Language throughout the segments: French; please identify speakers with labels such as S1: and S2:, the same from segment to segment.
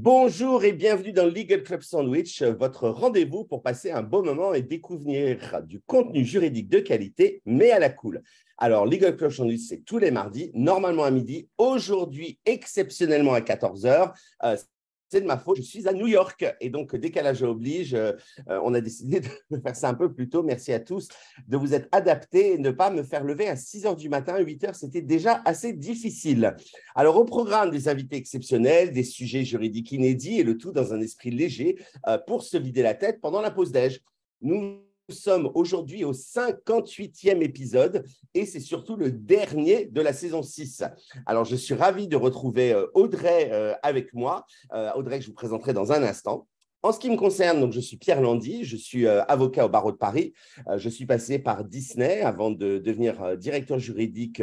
S1: Bonjour et bienvenue dans Legal Club Sandwich, votre rendez-vous pour passer un beau moment et découvrir du contenu juridique de qualité, mais à la cool. Alors, Legal Club Sandwich, c'est tous les mardis, normalement à midi, aujourd'hui exceptionnellement à 14 heures. C'est de ma faute, je suis à New York et donc décalage oblige, on a décidé de faire ça un peu plus tôt. Merci à tous de vous être adaptés et de ne pas me faire lever à 6 heures du matin. À 8 heures, c'était déjà assez difficile. Alors, au programme, des invités exceptionnels, des sujets juridiques inédits et le tout dans un esprit léger pour se vider la tête pendant la pause déj. Nous sommes aujourd'hui au 58e épisode et c'est surtout le dernier de la saison 6. Alors, je suis ravi de retrouver Audrey avec moi. Audrey, que je vous présenterai dans un instant. En ce qui me concerne, donc, je suis Pierre Landy, je suis avocat au barreau de Paris. Je suis passé par Disney avant de devenir directeur juridique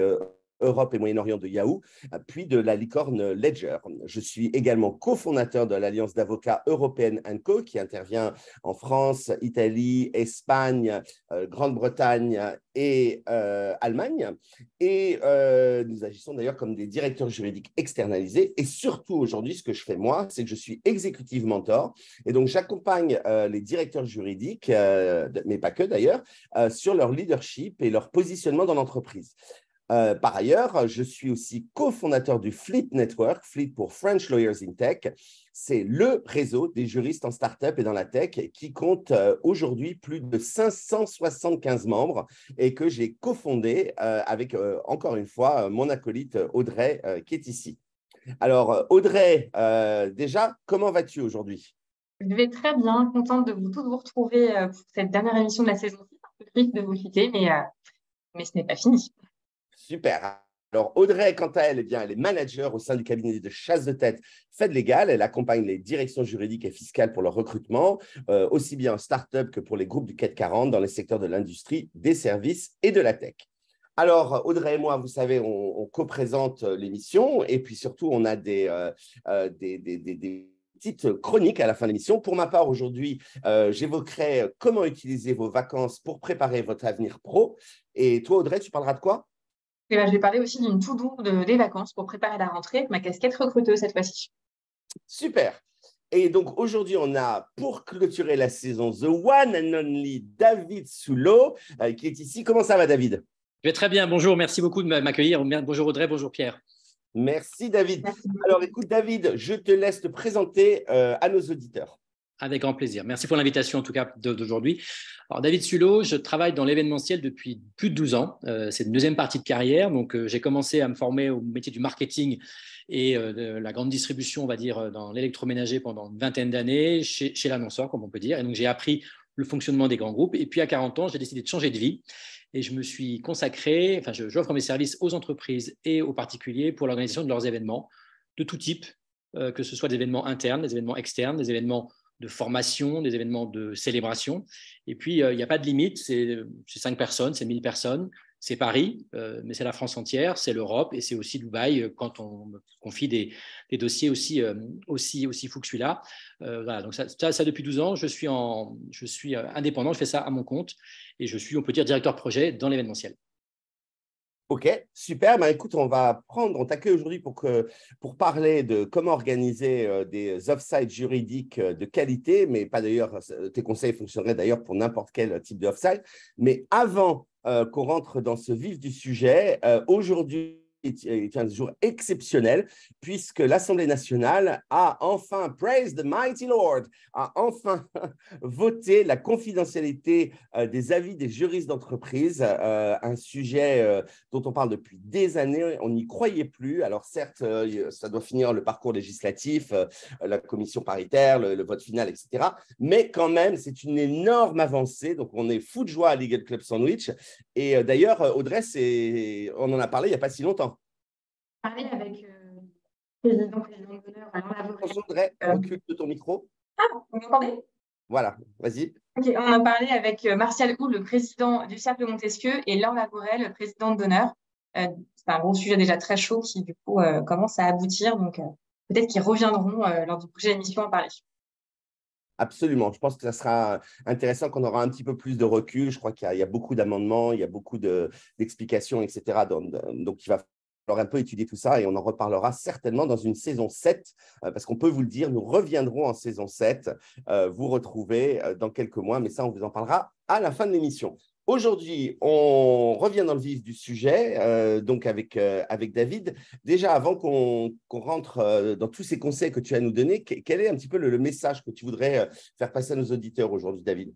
S1: Europe et Moyen-Orient de Yahoo, puis de la licorne Ledger. Je suis également cofondateur de l'Alliance d'avocats européenne & Co, qui intervient en France, Italie, Espagne, Grande-Bretagne et Allemagne. Et nous agissons d'ailleurs comme des directeurs juridiques externalisés. Et surtout aujourd'hui, ce que je fais moi, c'est que je suis executive mentor. Et donc, j'accompagne les directeurs juridiques, mais pas que d'ailleurs, sur leur leadership et leur positionnement dans l'entreprise. Par ailleurs, je suis aussi cofondateur du Fleet Network, Fleet pour French Lawyers in Tech. C'est le réseau des juristes en start-up et dans la tech qui compte aujourd'hui plus de 575 membres et que j'ai cofondé avec, encore une fois, mon acolyte Audrey qui est ici. Alors, Audrey, déjà, comment vas-tu aujourd'hui?
S2: Je vais très bien, contente de vous retrouver pour cette dernière émission de la saison 6. Un peu triste de vous quitter, mais ce n'est pas fini.
S1: Super. Alors, Audrey, quant à elle, eh bien, elle est manager au sein du cabinet de chasse de tête FedLegal. Elle accompagne les directions juridiques et fiscales pour leur recrutement, aussi bien en start-up que pour les groupes du CAC 40 dans les secteurs de l'industrie, des services et de la tech. Alors, Audrey et moi, vous savez, on co-présente l'émission et puis surtout, on a des petites chroniques à la fin de l'émission. Pour ma part, aujourd'hui, j'évoquerai comment utiliser vos vacances pour préparer votre avenir pro. Et toi, Audrey, tu parleras de quoi?
S2: Et je vais parler aussi d'une to-do des vacances pour préparer la rentrée avec ma casquette recruteuse cette fois-ci.
S1: Super. Et donc aujourd'hui, on a pour clôturer la saison The One and Only David Soulot qui est ici. Comment ça va, David?
S3: Je vais très bien, bonjour, merci beaucoup de m'accueillir. Bonjour Audrey, bonjour Pierre.
S1: Merci, David.
S2: Merci beaucoup.
S1: Alors écoute, David, je te laisse te présenter à nos auditeurs.
S3: Avec grand plaisir. Merci pour l'invitation en tout cas d'aujourd'hui. Alors David Sulot, je travaille dans l'événementiel depuis plus de 12 ans. C'est une deuxième partie de carrière. Donc j'ai commencé à me former au métier du marketing et de la grande distribution, on va dire, dans l'électroménager pendant une vingtaine d'années chez l'annonceur, comme on peut dire. Et donc j'ai appris le fonctionnement des grands groupes. Et puis à 40 ans, j'ai décidé de changer de vie. Et je me suis consacré, j'offre mes services aux entreprises et aux particuliers pour l'organisation de leurs événements de tout type, que ce soit des événements internes, des événements externes, des événements de formation, des événements de célébration. Et puis, il n'y a pas de limite, c'est 5 personnes, c'est 1000 personnes, c'est Paris, mais c'est la France entière, c'est l'Europe et c'est aussi Dubaï quand on me confie des dossiers aussi fous que celui-là. Voilà, donc ça depuis 12 ans, je suis indépendant, je fais ça à mon compte et je suis, on peut dire, directeur projet dans l'événementiel.
S1: Ok, super. Ben, écoute, on t'accueille aujourd'hui pour parler de comment organiser des off-site juridiques de qualité, mais pas d'ailleurs, tes conseils fonctionneraient d'ailleurs pour n'importe quel type de off-site. Mais avant qu'on rentre dans ce vif du sujet, aujourd'hui est un jour exceptionnel puisque l'Assemblée nationale a enfin, praise the mighty Lord, a enfin voté la confidentialité des avis des juristes d'entreprise, un sujet dont on parle depuis des années, on n'y croyait plus. Alors certes, ça doit finir le parcours législatif, la commission paritaire, le vote final, etc. Mais quand même, c'est une énorme avancée. Donc on est fou de joie à Legal Club Sandwich. Et d'ailleurs, Audrey, on en a parlé il n'y a pas si longtemps.
S2: Parler avec président d'honneur Alain Lavorel.
S1: Audrey, recule de ton micro.
S2: Ah, vous m'entendez?
S1: Voilà, vas-y.
S2: Ok, on a parlé avec Martial Hou, le président du Cercle Montesquieu, et Laure Lavorel, le président d'honneur. C'est un gros sujet déjà très chaud qui, du coup, commence à aboutir. Donc, peut-être qu'ils reviendront lors du prochaine émission en parler.
S1: Absolument. Je pense que ça sera intéressant qu'on aura un petit peu plus de recul. Je crois qu'il y a beaucoup d'amendements, il y a beaucoup d'explications, etc. Donc, il va alors un peu étudier tout ça et on en reparlera certainement dans une saison 7, parce qu'on peut vous le dire, nous reviendrons en saison 7, vous retrouver dans quelques mois, mais ça, on vous en parlera à la fin de l'émission. Aujourd'hui, on revient dans le vif du sujet, donc avec David. Déjà, avant qu'on rentre dans tous ces conseils que tu as nous donnés, quel est un petit peu le message que tu voudrais faire passer à nos auditeurs aujourd'hui, David?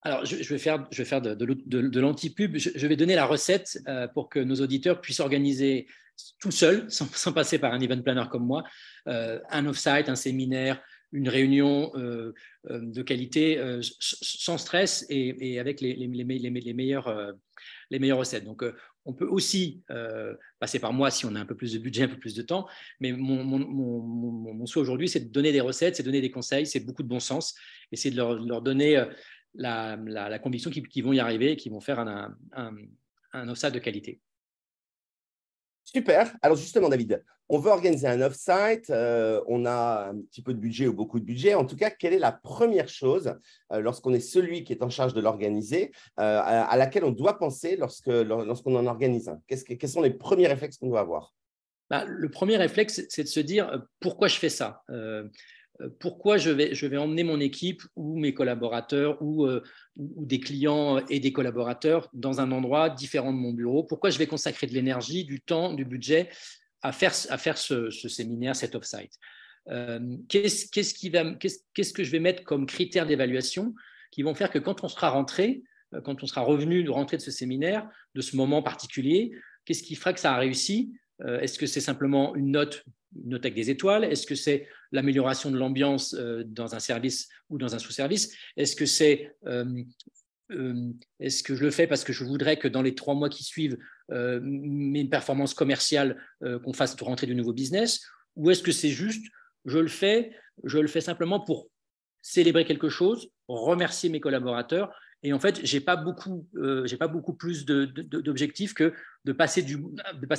S3: Alors, je vais faire de l'anti-pub. Je vais donner la recette pour que nos auditeurs puissent organiser tout seuls, sans passer par un event planner comme moi, un off-site, un séminaire, une réunion de qualité sans stress et avec les meilleures recettes. Donc, on peut aussi passer par moi si on a un peu plus de budget, un peu plus de temps. Mais mon souhait aujourd'hui, c'est de donner des recettes, c'est de donner des conseils, c'est beaucoup de bon sens et c'est de leur donner la conviction qu'ils vont y arriver et qu'ils vont faire un off-site de qualité.
S1: Super. Alors justement, David, on veut organiser un off-site, on a un petit peu de budget ou beaucoup de budget. En tout cas, quelle est la première chose lorsqu'on est celui qui est en charge de l'organiser, à laquelle on doit penser lorsqu'on en organise un? Quels sont les premiers réflexes qu'on doit avoir?
S3: Le premier réflexe, c'est de se dire pourquoi je fais ça. Pourquoi je vais emmener mon équipe ou mes collaborateurs ou des clients et des collaborateurs dans un endroit différent de mon bureau? Pourquoi je vais consacrer de l'énergie, du temps, du budget à faire ce séminaire, cet off-site? Qu'est-ce que je vais mettre comme critères d'évaluation qui vont faire que quand on sera rentré, quand on sera revenu de rentrer de ce séminaire, de ce moment particulier, qu'est-ce qui fera que ça a réussi? Est-ce que c'est simplement une note avec des étoiles? Est-ce que c'est l'amélioration de l'ambiance dans un service ou dans un sous-service? Est-ce que je le fais parce que je voudrais que dans les 3 mois qui suivent, une performance commerciale, qu'on fasse rentrer du nouveau business? Ou est-ce que c'est juste, je le fais simplement pour célébrer quelque chose, remercier mes collaborateurs? Et en fait, j'ai pas beaucoup plus d'objectifs que de passer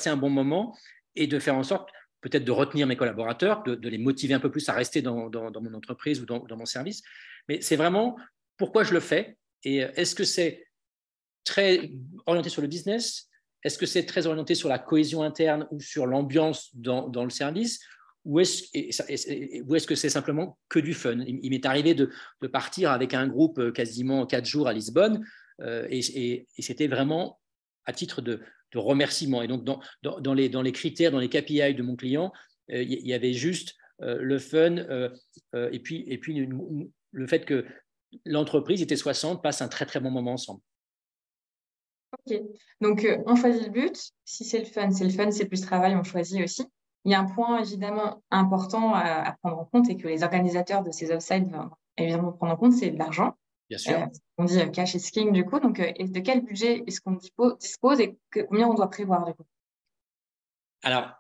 S3: un bon moment et de faire en sorte peut-être de retenir mes collaborateurs, de les motiver un peu plus à rester dans mon entreprise ou dans mon service. Mais c'est vraiment pourquoi je le fais et est-ce que c'est très orienté sur le business? Est-ce que c'est très orienté sur la cohésion interne ou sur l'ambiance dans le service? Ou est-ce que c'est simplement que du fun? Il m'est arrivé de partir avec un groupe quasiment 4 jours à Lisbonne et c'était vraiment à titre de remerciement. Et donc, dans les critères, dans les KPI de mon client, il y avait juste le fun et puis le fait que l'entreprise était 60 passe un très, très bon moment ensemble.
S2: Ok, donc on choisit le but. Si c'est le fun, c'est plus travail, on choisit aussi. Il y a un point évidemment important à prendre en compte et que les organisateurs de ces off-sites vont évidemment prendre en compte, c'est de l'argent.
S3: Bien sûr.
S2: On dit cash is king du coup. Donc, de quel budget est-ce qu'on dispose et combien on doit prévoir du coup?
S3: Alors,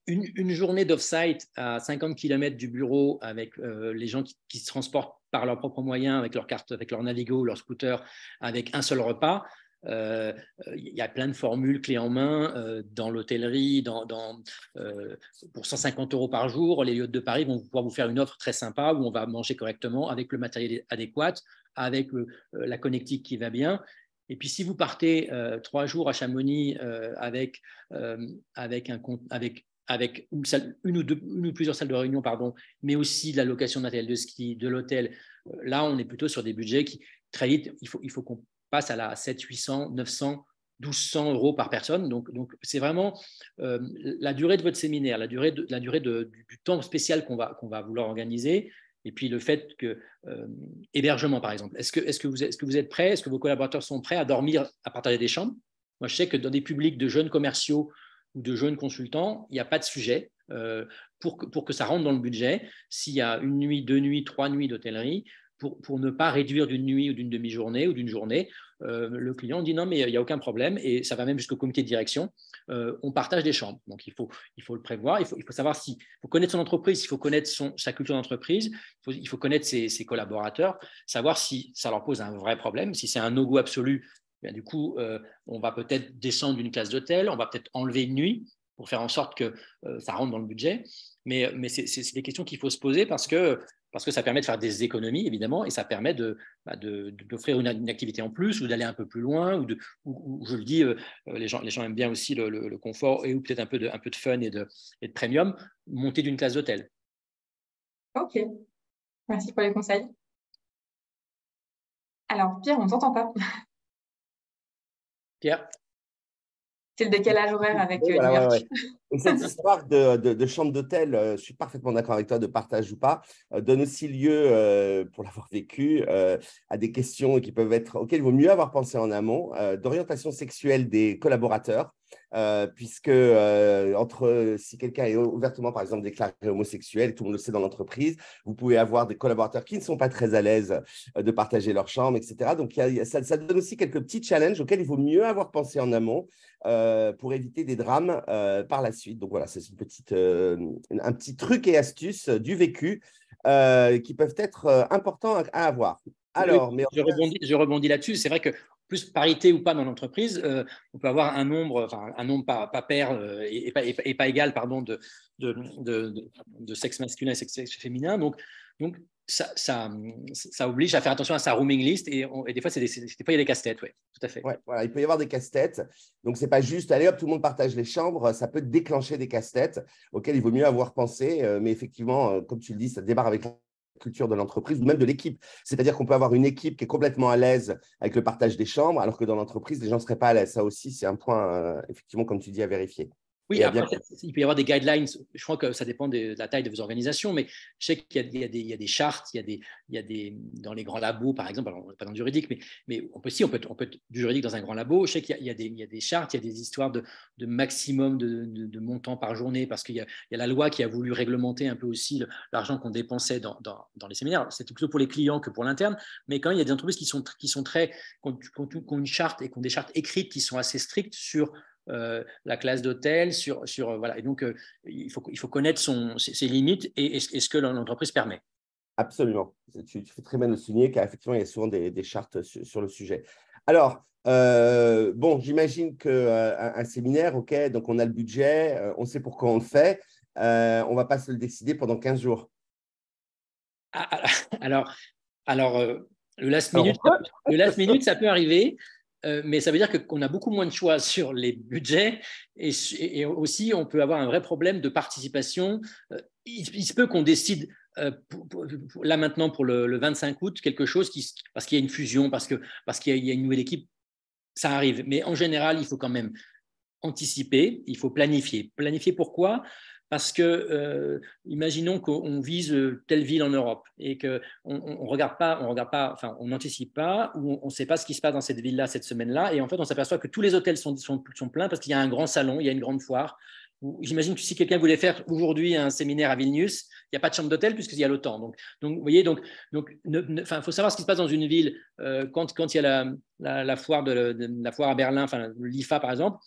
S3: une journée d'off-site à 50 km du bureau avec les gens qui se transportent par leurs propres moyens, avec leur carte, avec leur Navigo, leur scooter, avec un seul repas. Il y a plein de formules clés en main dans l'hôtellerie, pour 150 € par jour. Les Yachts de Paris vont pouvoir vous faire une offre très sympa où on va manger correctement avec le matériel adéquat, avec la connectique qui va bien. Et puis, si vous partez 3 jours à Chamonix avec une ou plusieurs salles de réunion, mais aussi de la location de matériel de ski, de l'hôtel, là, on est plutôt sur des budgets qui, très vite, il faut qu'on passe à la 700, 800, 900, 1200 € par personne. Donc c'est vraiment la durée de votre séminaire, la durée du temps spécial qu'on va vouloir organiser. Et puis le fait que hébergement, par exemple, est-ce que vous êtes prêts? Est-ce que vos collaborateurs sont prêts à dormir à partager des chambres? Moi, je sais que dans des publics de jeunes commerciaux ou de jeunes consultants, il n'y a pas de sujet pour que ça rentre dans le budget. S'il y a 1 nuit, 2 nuits, 3 nuits d'hôtellerie, pour ne pas réduire d'une nuit ou d'une demi-journée ou d'une journée, le client dit non, mais il n'y a aucun problème, et ça va même jusqu'au comité de direction. On partage des chambres. Donc, il faut le prévoir. Il faut savoir il faut connaître son entreprise, il faut connaître sa culture d'entreprise, il faut connaître ses collaborateurs, savoir si ça leur pose un vrai problème. Si c'est un no-go absolu, bien, du coup, on va peut-être descendre d'une classe d'hôtel, on va peut-être enlever une nuit pour faire en sorte que ça rentre dans le budget. Mais c'est des questions qu'il faut se poser parce que parce que ça permet de faire des économies, évidemment, et ça permet d'offrir une activité en plus ou d'aller un peu plus loin. Ou je le dis, les gens aiment bien aussi le confort et ou peut-être un peu de fun et de premium, monter d'une classe d'hôtel.
S2: Ok, merci pour les conseils. Alors, Pierre, on ne t'entend pas.
S3: Pierre?
S2: C'est le décalage horaire avec
S1: Oui,
S2: New
S1: voilà,
S2: York.
S1: ouais. Et cette histoire de chambre d'hôtel, je suis parfaitement d'accord avec toi, de partage ou pas, donne aussi lieu, pour l'avoir vécu, à des questions qui peuvent être, auxquelles il vaut mieux avoir pensé en amont, d'orientation sexuelle des collaborateurs, puisque si quelqu'un est ouvertement, par exemple, déclaré homosexuel, tout le monde le sait dans l'entreprise, vous pouvez avoir des collaborateurs qui ne sont pas très à l'aise de partager leur chambre, etc. Donc, ça donne aussi quelques petits challenges auxquels il vaut mieux avoir pensé en amont pour éviter des drames par la suite. Donc voilà, c'est un petit truc et astuce du vécu qui peuvent être importants à avoir. Alors, mais
S3: je rebondis là-dessus. C'est vrai que plus parité ou pas dans l'entreprise, on peut avoir un nombre pas pair et pas égal, pardon, de sexe masculin et sexe féminin. Donc ça oblige à faire attention à sa rooming list et des fois, des fois, il y a des casse-têtes, ouais, tout à fait.
S1: Ouais, voilà, il peut y avoir des casse-têtes. Donc, ce n'est pas juste, allez hop, tout le monde partage les chambres. Ça peut déclencher des casse-têtes auxquels il vaut mieux avoir pensé. Mais effectivement, comme tu le dis, ça démarre avec la culture de l'entreprise ou même de l'équipe. C'est-à-dire qu'on peut avoir une équipe qui est complètement à l'aise avec le partage des chambres, alors que dans l'entreprise, les gens ne seraient pas à l'aise. Ça aussi, c'est un point, effectivement, comme tu dis, à vérifier.
S3: Oui, après, il peut y avoir des guidelines. Je crois que ça dépend de la taille de vos organisations, mais je sais qu'il y a des chartes, il y a des dans les grands labos, par exemple, alors on n'est pas dans le juridique, mais on peut être du juridique dans un grand labo. Je sais qu'il y a des chartes, il y a des histoires de maximum de montant par journée, parce qu'il y a la loi qui a voulu réglementer un peu aussi l'argent qu'on dépensait dans les séminaires. C'était plutôt pour les clients que pour l'interne, mais quand même, il y a des entreprises qui ont une charte et qui ont des chartes écrites qui sont assez strictes sur la classe d'hôtel, voilà. Et donc, il faut connaître ses limites et ce que l'entreprise permet.
S1: Absolument. Tu fais très bien de souligner qu'effectivement, il y a souvent des chartes sur le sujet. Alors, bon, j'imagine qu'un séminaire, OK, donc on a le budget, on sait pourquoi on le fait, on ne va pas se le décider pendant 15 jours.
S3: Alors le last minute, ça peut arriver. Mais ça veut dire qu'on a beaucoup moins de choix sur les budgets et aussi on peut avoir un vrai problème de participation. Il se peut qu'on décide là maintenant pour le 25 août quelque chose parce qu'il y a une fusion, parce qu'il y a une nouvelle équipe, ça arrive. Mais en général, il faut quand même anticiper, il faut planifier. Planifier pourquoi ? Parce que, imaginons qu'on vise telle ville en Europe et qu'on regarde pas, enfin, on n'anticipe pas ou on ne sait pas ce qui se passe dans cette ville-là cette semaine-là. Et en fait, on s'aperçoit que tous les hôtels sont pleins parce qu'il y a un grand salon, il y a une grande foire. J'imagine que si quelqu'un voulait faire aujourd'hui un séminaire à Vilnius, il n'y a pas de chambre d'hôtel puisqu'il y a l'OTAN. Donc, vous voyez, faut savoir ce qui se passe dans une ville quand il y a la foire la foire à Berlin, enfin l'IFA par exemple.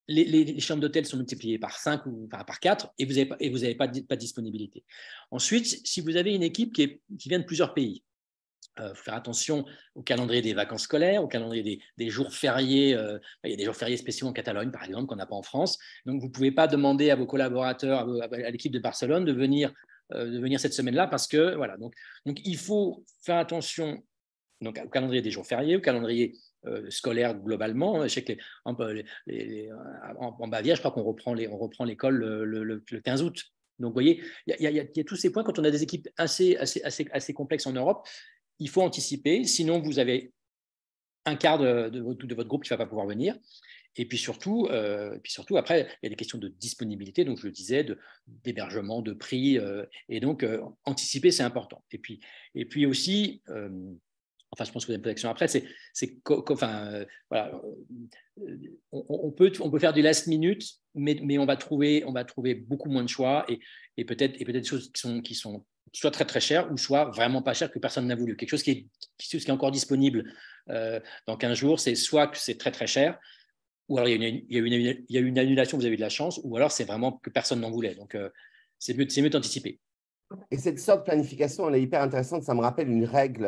S3: Les chambres d'hôtel sont multipliées par 5 ou par 4 et vous n'avez pas de disponibilité. Ensuite, si vous avez une équipe qui vient de plusieurs pays, il faut faire attention au calendrier des vacances scolaires, au calendrier des jours fériés. Il y a des jours fériés spéciaux en Catalogne, par exemple, qu'on n'a pas en France. Donc, vous ne pouvez pas demander à vos collaborateurs, à l'équipe de Barcelone, de venir cette semaine-là parce que, voilà. Donc, il faut faire attention donc, au calendrier des jours fériés, au calendrier scolaire globalement. Je sais que en Bavière, je crois qu'on reprend l'école le 15 août. Donc, vous voyez, il y a tous ces points. Quand on a des équipes assez complexes en Europe, il faut anticiper. Sinon, vous avez un quart de votre groupe qui ne va pas pouvoir venir. Et puis surtout, après, il y a des questions de disponibilité, donc je le disais, d'hébergement, de prix. Et donc, anticiper, c'est important. Et puis aussi, enfin, je pense que vous avez une protection après, voilà, on peut faire du last minute, mais on va trouver beaucoup moins de choix et peut-être des choses qui sont soit très très chères ou soit vraiment pas chères que personne n'a voulu. Quelque chose qui est encore disponible dans 15 jours, c'est soit que c'est très très cher, ou alors il y a une annulation, vous avez eu de la chance, ou alors c'est vraiment que personne n'en voulait. Donc, c'est mieux d'anticiper.
S1: Et cette sorte de planification, elle est hyper intéressante. Ça me rappelle une règle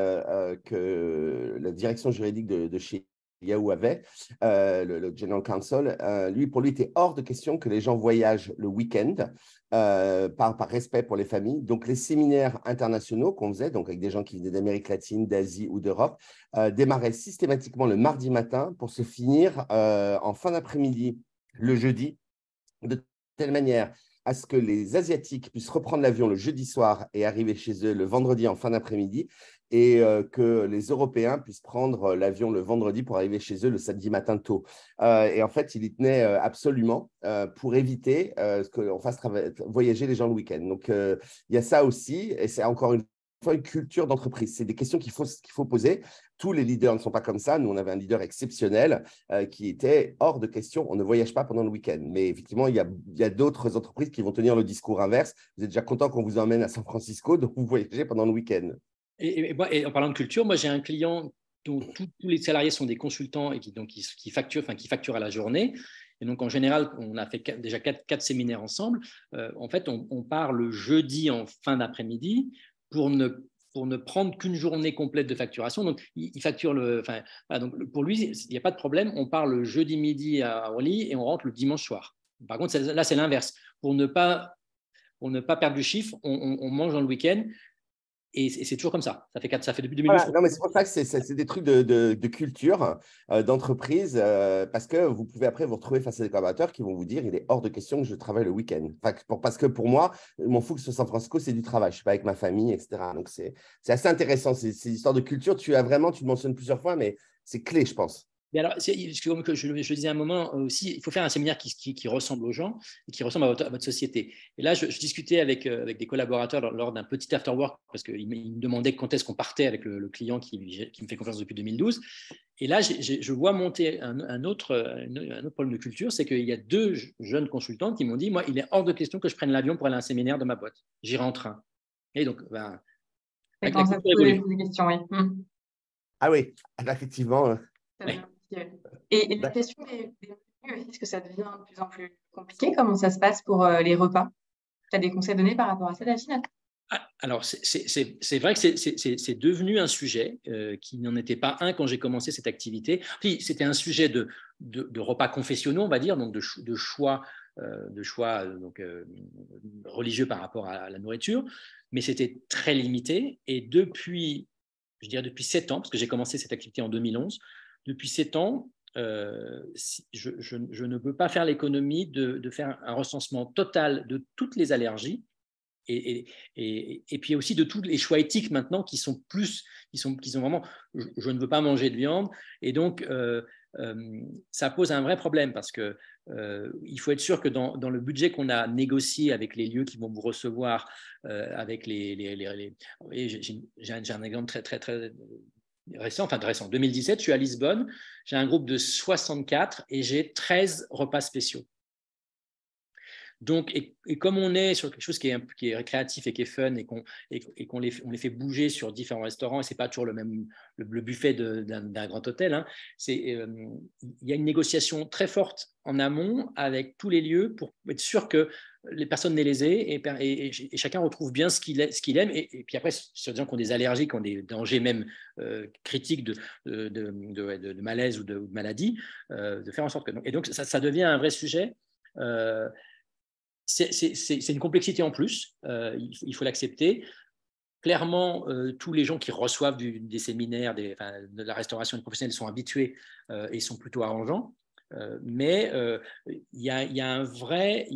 S1: que la direction juridique de chez Netanyahu avait, le General Counsel, pour lui, il était hors de question que les gens voyagent le week-end par respect pour les familles. Donc, les séminaires internationaux qu'on faisait, donc avec des gens qui venaient d'Amérique latine, d'Asie ou d'Europe, démarraient systématiquement le mardi matin pour se finir en fin d'après-midi le jeudi, de telle manière à ce que les Asiatiques puissent reprendre l'avion le jeudi soir et arriver chez eux le vendredi en fin d'après-midi, et que les Européens puissent prendre l'avion le vendredi pour arriver chez eux le samedi matin tôt. Et en fait, il y tenait absolument pour éviter qu'on fasse voyager les gens le week-end. Donc, il y a ça aussi, et c'est encore une culture d'entreprise. C'est des questions qu'il faut poser. Tous les leaders ne sont pas comme ça. Nous, on avait un leader exceptionnel qui était hors de question. On ne voyage pas pendant le week-end. Mais effectivement, il y a d'autres entreprises qui vont tenir le discours inverse. Vous êtes déjà content qu'on vous emmène à San Francisco, donc vous voyagez pendant le week-end.
S3: Et en parlant de culture, moi, j'ai un client dont tous les salariés sont des consultants et qui facturent à la journée. Et donc, en général, on a fait déjà quatre séminaires ensemble. En fait, on part le jeudi en fin d'après-midi pour ne prendre qu'une journée complète de facturation. Donc, il facture donc pour lui, il n'y a pas de problème. On part le jeudi midi à Orly et on rentre le dimanche soir. Par contre, là, c'est l'inverse. Pour ne pas perdre du chiffre, on mange dans le week-end. Et c'est toujours comme ça. Ça fait depuis 2012.
S1: Voilà, non, mais c'est pour ça que c'est des trucs de culture, d'entreprise, parce que vous pouvez après vous retrouver face à des collaborateurs qui vont vous dire il est hors de question que je travaille le week-end. Parce que pour moi, je m'en fous que ce soit San Francisco, c'est du travail. Je ne suis pas avec ma famille, etc. Donc, c'est assez intéressant. Ces histoires de culture, tu le mentionnes plusieurs fois, mais c'est clé, je pense.
S3: Mais alors, comme je disais à un moment aussi, il faut faire un séminaire qui ressemble aux gens et qui ressemble à votre société. Et là, je discutais avec des collaborateurs lors d'un petit after-work parce qu'ils me demandaient quand est-ce qu'on partait avec le client qui me fait confiance depuis 2012. Et là, je vois monter un autre problème de culture, c'est qu'il y a deux jeunes consultants qui m'ont dit, moi, il est hors de question que je prenne l'avion pour aller à un séminaire de ma boîte. J'irai en train. Et donc, la culture évolue.
S2: Des questions, oui.
S1: Ah oui, effectivement.
S2: Ouais. Et la question des menus, est-ce que ça devient de plus en plus compliqué? Comment ça se passe pour les repas? Tu as des conseils donnés par rapport à ça, David?
S3: Alors, c'est vrai que c'est devenu un sujet qui n'en était pas un quand j'ai commencé cette activité. Puis, c'était un sujet de repas confessionnaux, on va dire, donc de choix religieux par rapport à la nourriture, mais c'était très limité. Et depuis 7 ans, parce que j'ai commencé cette activité en 2011, depuis 7 ans, je ne peux pas faire l'économie de faire un recensement total de toutes les allergies et puis aussi de tous les choix éthiques maintenant qui sont vraiment, je ne veux pas manger de viande. Et donc, ça pose un vrai problème parce que il faut être sûr que dans le budget qu'on a négocié avec les lieux qui vont vous recevoir, avec j'ai un exemple très, très, très récent, 2017, je suis à Lisbonne, j'ai un groupe de 64 et j'ai 13 repas spéciaux. Donc, et comme on est sur quelque chose qui est créatif et qui est fun et qu'on les fait bouger sur différents restaurants, et ce n'est pas toujours le buffet d'un grand hôtel, hein, il y a une négociation très forte en amont avec tous les lieux pour être sûr que les personnes n'aient lésées et chacun retrouve bien ce qu'il aime. Et puis après, sur des gens qui ont des allergies, qui ont des dangers même critiques de malaise ou de maladie, de faire en sorte que… Et donc, ça devient un vrai sujet. C'est une complexité en plus, il faut l'accepter. Clairement, tous les gens qui reçoivent des séminaires, de la restauration professionnelle sont habitués et sont plutôt arrangeants. Mais il y a une vraie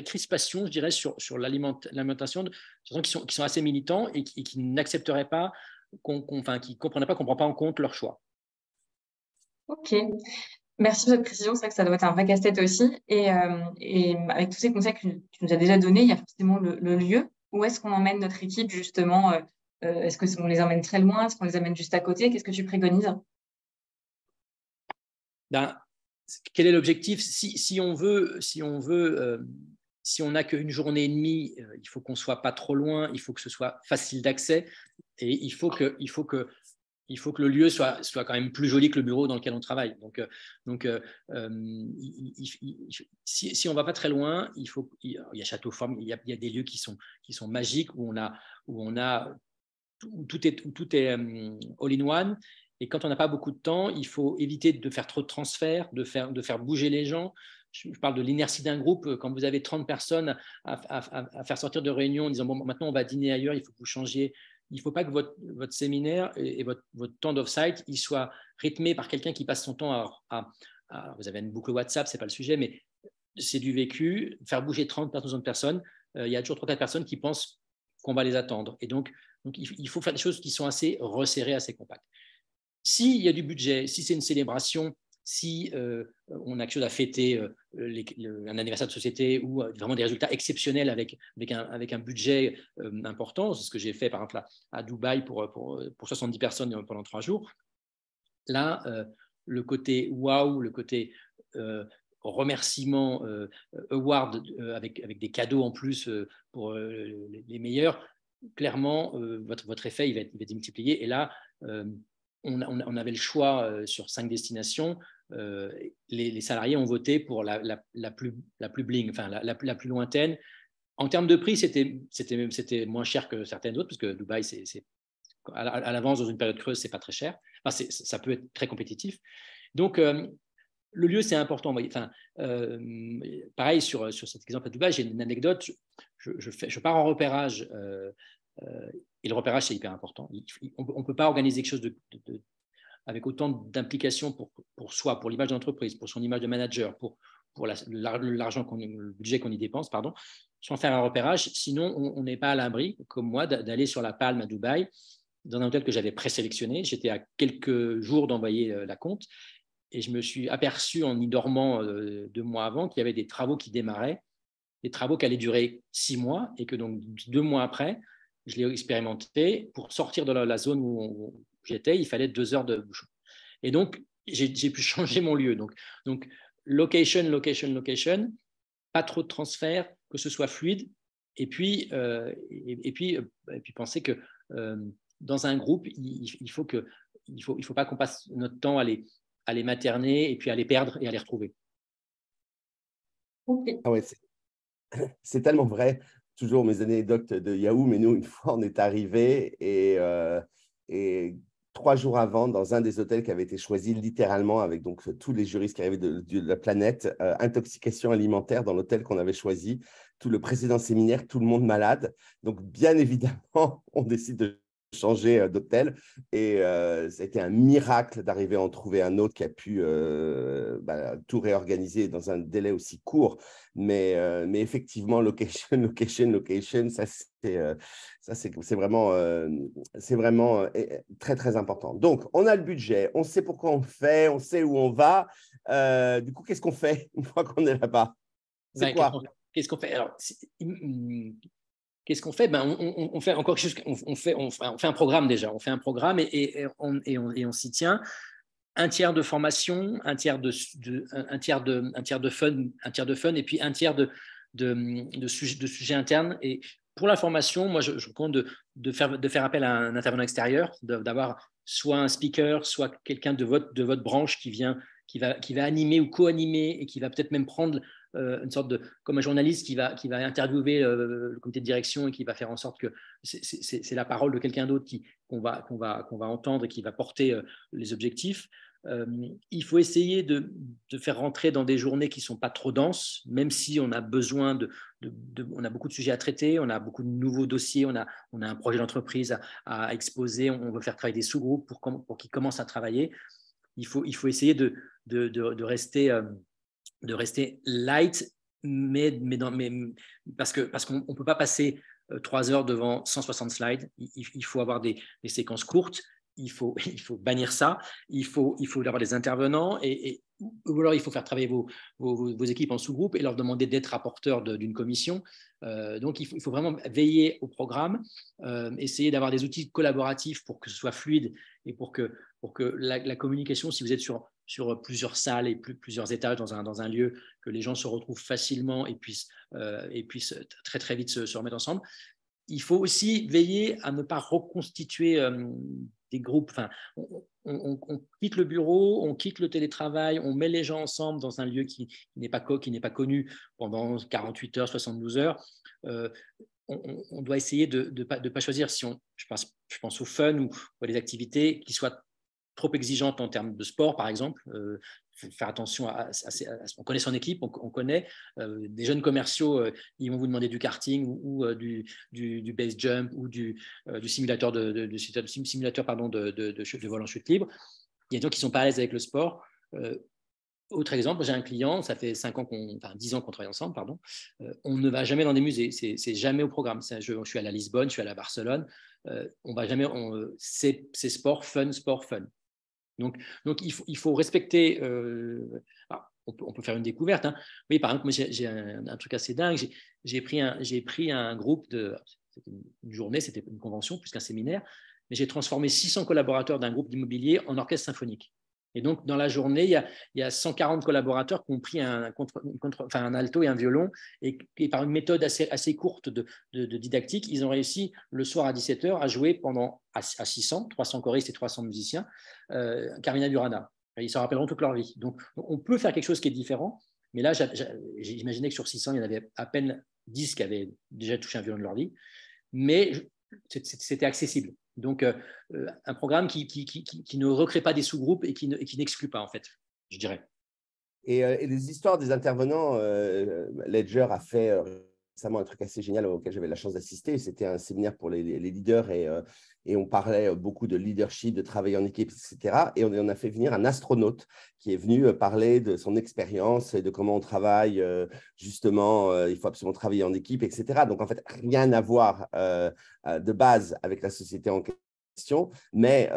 S3: crispation, je dirais, sur l'alimentation de gens qui sont assez militants et qui n'accepteraient pas, qui ne comprendraient pas qu'on ne prend pas en compte leur choix.
S2: Ok. Merci pour cette précision. C'est vrai que ça doit être un vrai casse-tête aussi. Et avec tous ces conseils que tu nous as déjà donnés, il y a forcément le lieu. Où est-ce qu'on emmène notre équipe, justement? Est-ce qu'on les emmène très loin? Est-ce qu'on les amène juste à côté? Qu'est-ce que tu préconises?
S3: Quel est l'objectif? Si on n'a qu'une journée et demie, il faut qu'on ne soit pas trop loin, il faut que ce soit facile d'accès et il faut que le lieu soit quand même plus joli que le bureau dans lequel on travaille. Donc si on ne va pas très loin, il y a Château Forme, il y a des lieux qui sont magiques où tout est all-in-one. Et quand on n'a pas beaucoup de temps, il faut éviter de faire trop de transferts, de faire bouger les gens. Je parle de l'inertie d'un groupe. Quand vous avez 30 personnes à faire sortir de réunion en disant bon, maintenant on va dîner ailleurs, il faut que vous changiez. Il ne faut pas que votre séminaire et votre temps d'off-site soit rythmé par quelqu'un qui passe son temps vous avez une boucle WhatsApp, ce n'est pas le sujet, mais c'est du vécu. Faire bouger 30 personnes, il y a toujours 3-4 personnes qui pensent qu'on va les attendre. Et donc il faut faire des choses qui sont assez resserrées, assez compactes. S'il y a du budget, si c'est une célébration, si on a quelque chose à fêter, un anniversaire de société ou vraiment des résultats exceptionnels avec un budget important, c'est ce que j'ai fait par exemple à Dubaï pour 70 personnes pendant 3 jours. Là, le côté wow, le côté remerciement, award avec des cadeaux en plus pour les meilleurs, clairement, votre effet il va être démultiplié. Et là, on avait le choix sur 5 destinations. Les salariés ont voté pour la plus bling, enfin la plus lointaine. En termes de prix, c'était moins cher que certaines autres, parce que Dubaï, c'est à l'avance dans une période creuse, c'est pas très cher. Enfin, ça peut être très compétitif. Donc, le lieu, c'est important. Enfin, pareil, sur cet exemple à Dubaï, j'ai une anecdote. Je pars en repérage. Et le repérage, c'est hyper important. On ne peut pas organiser quelque chose avec autant d'implication pour soi, pour l'image d'entreprise, pour son image de manager, pour l'argent, le budget qu'on y dépense, pardon, sans faire un repérage. Sinon, on n'est pas à l'abri, comme moi, d'aller sur la Palme à Dubaï, dans un hôtel que j'avais présélectionné. J'étais à quelques jours d'envoyer la compte et je me suis aperçu en y dormant 2 mois avant qu'il y avait des travaux qui démarraient, des travaux qui allaient durer 6 mois et que donc 2 mois après, je l'ai expérimenté. Pour sortir de la zone où j'étais, il fallait 2 heures de bouchon. Et donc, j'ai pu changer mon lieu. Donc location, pas trop de transferts, que ce soit fluide. Et puis penser que dans un groupe, il faut pas qu'on passe notre temps à les materner et puis à les perdre et à les retrouver.
S2: Okay.
S1: Ah ouais, c'est tellement vrai. Toujours mes anecdotes de Yahoo, mais nous, une fois, on est arrivé et 3 jours avant, dans un des hôtels qui avait été choisi littéralement avec donc tous les juristes qui arrivaient de la planète, intoxication alimentaire dans l'hôtel qu'on avait choisi, tout le précédent séminaire, tout le monde malade. Donc, bien évidemment, on décide de changer d'hôtel et ça a été un miracle d'arriver à en trouver un autre qui a pu tout réorganiser dans un délai aussi court. Mais effectivement, location, ça c'est vraiment très, très important. Donc, on a le budget, on sait pourquoi on fait, on sait où on va. Du coup, qu'est-ce qu'on fait une fois qu'on est là-bas? C'est quoi?
S3: Qu'est-ce qu'on fait? Alors, qu'est-ce qu'on fait? On fait encore quelque chose. On fait un programme déjà. On fait un programme et on s'y tient. 1 tiers de formation, 1 tiers de fun, et puis 1 tiers de sujets internes. Et pour la formation, moi, je recommande de faire appel à un intervenant extérieur, d'avoir soit un speaker, soit quelqu'un de votre branche qui va animer ou co-animer et qui va peut-être même prendre une sorte comme un journaliste qui va interviewer le comité de direction et qui va faire en sorte que c'est la parole de quelqu'un d'autre qu'on va entendre et qui va porter les objectifs. Il faut essayer de faire rentrer dans des journées qui ne sont pas trop denses, même si on a besoin on a beaucoup de sujets à traiter, on a beaucoup de nouveaux dossiers, on a un projet d'entreprise à exposer, on veut faire travailler des sous-groupes pour qu'ils commencent à travailler. Il faut essayer de rester light, mais parce qu'on ne peut pas passer 3 heures devant 160 slides. Il faut avoir des séquences courtes. Il faut bannir ça. Il faut avoir des intervenants ou alors il faut faire travailler vos équipes en sous-groupe et leur demander d'être rapporteurs d'une commission. Donc, il faut vraiment veiller au programme, essayer d'avoir des outils collaboratifs pour que ce soit fluide et pour que la communication, si vous êtes sur plusieurs salles et plusieurs étages dans un lieu, que les gens se retrouvent facilement et puissent très, très vite se remettre ensemble. Il faut aussi veiller à ne pas reconstituer des groupes. Enfin, on quitte le bureau, on quitte le télétravail, on met les gens ensemble dans un lieu qui n'est pas connu pendant 48 heures, 72 heures. On doit essayer de pas choisir, je pense au fun ou à des activités qui soient trop exigeante en termes de sport, par exemple. Faire attention on connaît son équipe, on connaît des jeunes commerciaux, ils vont vous demander du karting ou du base jump ou du simulateur de vol en chute libre. Il y a des gens qui sont pas à l'aise avec le sport. Autre exemple, j'ai un client, ça fait 10 ans qu'on travaille ensemble, pardon. On ne va jamais dans des musées, c'est jamais au programme. Je suis à la Lisbonne, je suis à la Barcelone. On va jamais. C'est sport fun. Donc il faut respecter. On peut faire une découverte. Hein. Oui, par exemple, moi j'ai un truc assez dingue. J'ai pris un groupe c'était une journée, c'était une convention plus qu'un séminaire, mais j'ai transformé 600 collaborateurs d'un groupe d'immobilier en orchestre symphonique. Et donc, dans la journée, il y a 140 collaborateurs qui ont pris un alto et un violon, et par une méthode assez courte de didactique, ils ont réussi le soir à 17h à jouer à 600, 300 choristes et 300 musiciens, Carmina Burana. Ils s'en rappelleront toute leur vie. Donc, on peut faire quelque chose qui est différent, mais là, j'imaginais que sur 600, il y en avait à peine 10 qui avaient déjà touché un violon de leur vie, mais c'était accessible. Donc, un programme qui ne recrée pas des sous-groupes et qui n'exclut pas, en fait, je dirais.
S1: Et les histoires des intervenants, Ledger a fait récemment un truc assez génial auquel j'avais la chance d'assister. C'était un séminaire pour les leaders et on parlait beaucoup de leadership, de travail en équipe, etc. Et on a fait venir un astronaute qui est venu parler de son expérience et de comment on travaille. Justement, il faut absolument travailler en équipe, etc. Donc, en fait, rien à voir de base avec la société en question, mais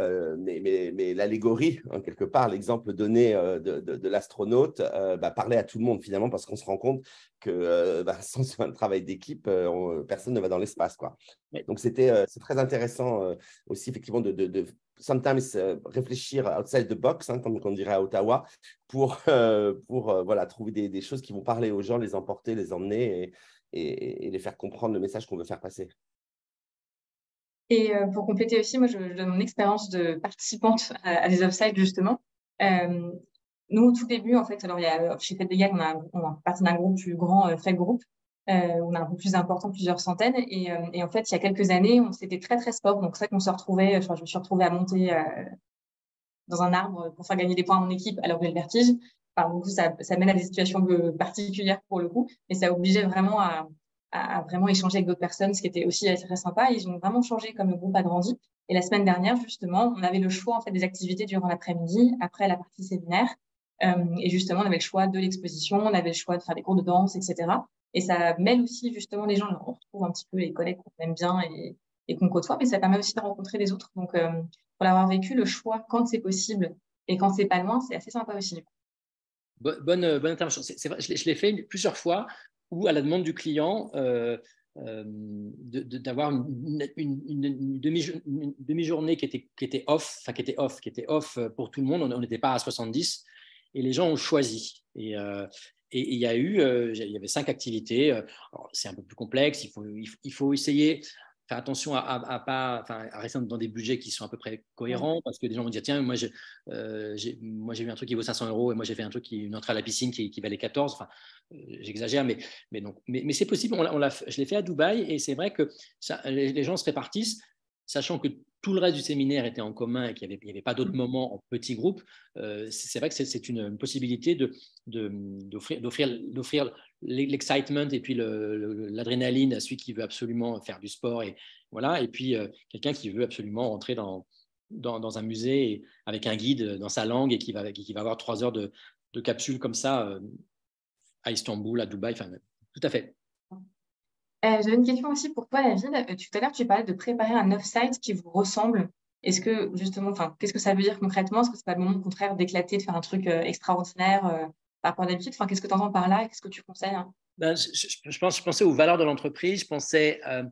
S1: l'allégorie, hein, quelque part, l'exemple donné de l'astronaute parlait à tout le monde finalement, parce qu'on se rend compte que sans un travail d'équipe, personne ne va dans l'espace, quoi. Donc c'est très intéressant aussi effectivement de sometimes réfléchir outside the box, hein, comme on dirait à Ottawa, pour voilà, trouver des choses qui vont parler aux gens, les emporter, les emmener et les faire comprendre le message qu'on veut faire passer.
S2: Et pour compléter aussi, moi, je donne mon expérience de participante à des offsites, justement. Nous, au tout début, en fait, alors chez Fête des Galles, on a partie d'un groupe plus grand, Fête Group, où on a un peu plus important, plusieurs centaines. Et en fait, il y a quelques années, c'était très, très sport. Donc, c'est vrai qu'on se retrouvait, je me suis retrouvée à monter dans un arbre pour faire gagner des points à mon équipe alors que j'ai le vertige. Enfin, du coup, ça mène à des situations particulières pour le coup, mais ça obligeait vraiment à vraiment échanger avec d'autres personnes, ce qui était aussi très sympa. Ils ont vraiment changé comme le groupe a grandi. Et la semaine dernière, justement, on avait le choix en fait, des activités durant l'après-midi, après la partie séminaire. Et justement, on avait le choix de l'exposition, on avait le choix de faire des cours de danse, etc. Et ça mêle aussi justement les gens. On retrouve un petit peu les collègues qu'on aime bien et qu'on côtoie, mais ça permet aussi de rencontrer les autres. Donc, pour l'avoir vécu, le choix quand c'est possible et quand c'est pas loin, c'est assez sympa aussi.
S3: Bonne intervention. C'est vrai, je l'ai fait plusieurs fois où, à la demande du client, d'avoir une demi-journée qui était off pour tout le monde. On n'était pas à 70 et les gens ont choisi. Et il y avait 5 activités. C'est un peu plus complexe. Il faut essayer. Faire attention à rester dans des budgets qui sont à peu près cohérents, parce que des gens vont dire tiens, moi j'ai vu un truc qui vaut 500 € et moi j'ai fait un truc une entrée à la piscine qui valait 14. Enfin, j'exagère, mais c'est possible. Je l'ai fait à Dubaï et c'est vrai que les gens se répartissent, sachant que tout le reste du séminaire était en commun et qu'il n'y avait pas d'autres moments en petits groupes. C'est vrai que c'est une possibilité d'offrir l'excitement et puis l'adrénaline à celui qui veut absolument faire du sport et voilà, et puis quelqu'un qui veut absolument rentrer dans un musée avec un guide dans sa langue et qui va avoir 3 heures de capsule comme ça à Istanbul, à Dubaï, enfin, tout à fait.
S2: J'avais une question aussi pour toi, David. Tout à l'heure, tu parlais de préparer un off-site qui vous ressemble. Est-ce que, justement, qu'est-ce que ça veut dire concrètement? Est-ce que c'est pas le moment, au contraire, d'éclater, de faire un truc extraordinaire par rapport à d'habitude? Qu'est-ce que tu entends par là et qu'est-ce que tu conseilles, hein?
S3: Je pensais aux valeurs de l'entreprise, je pensais à…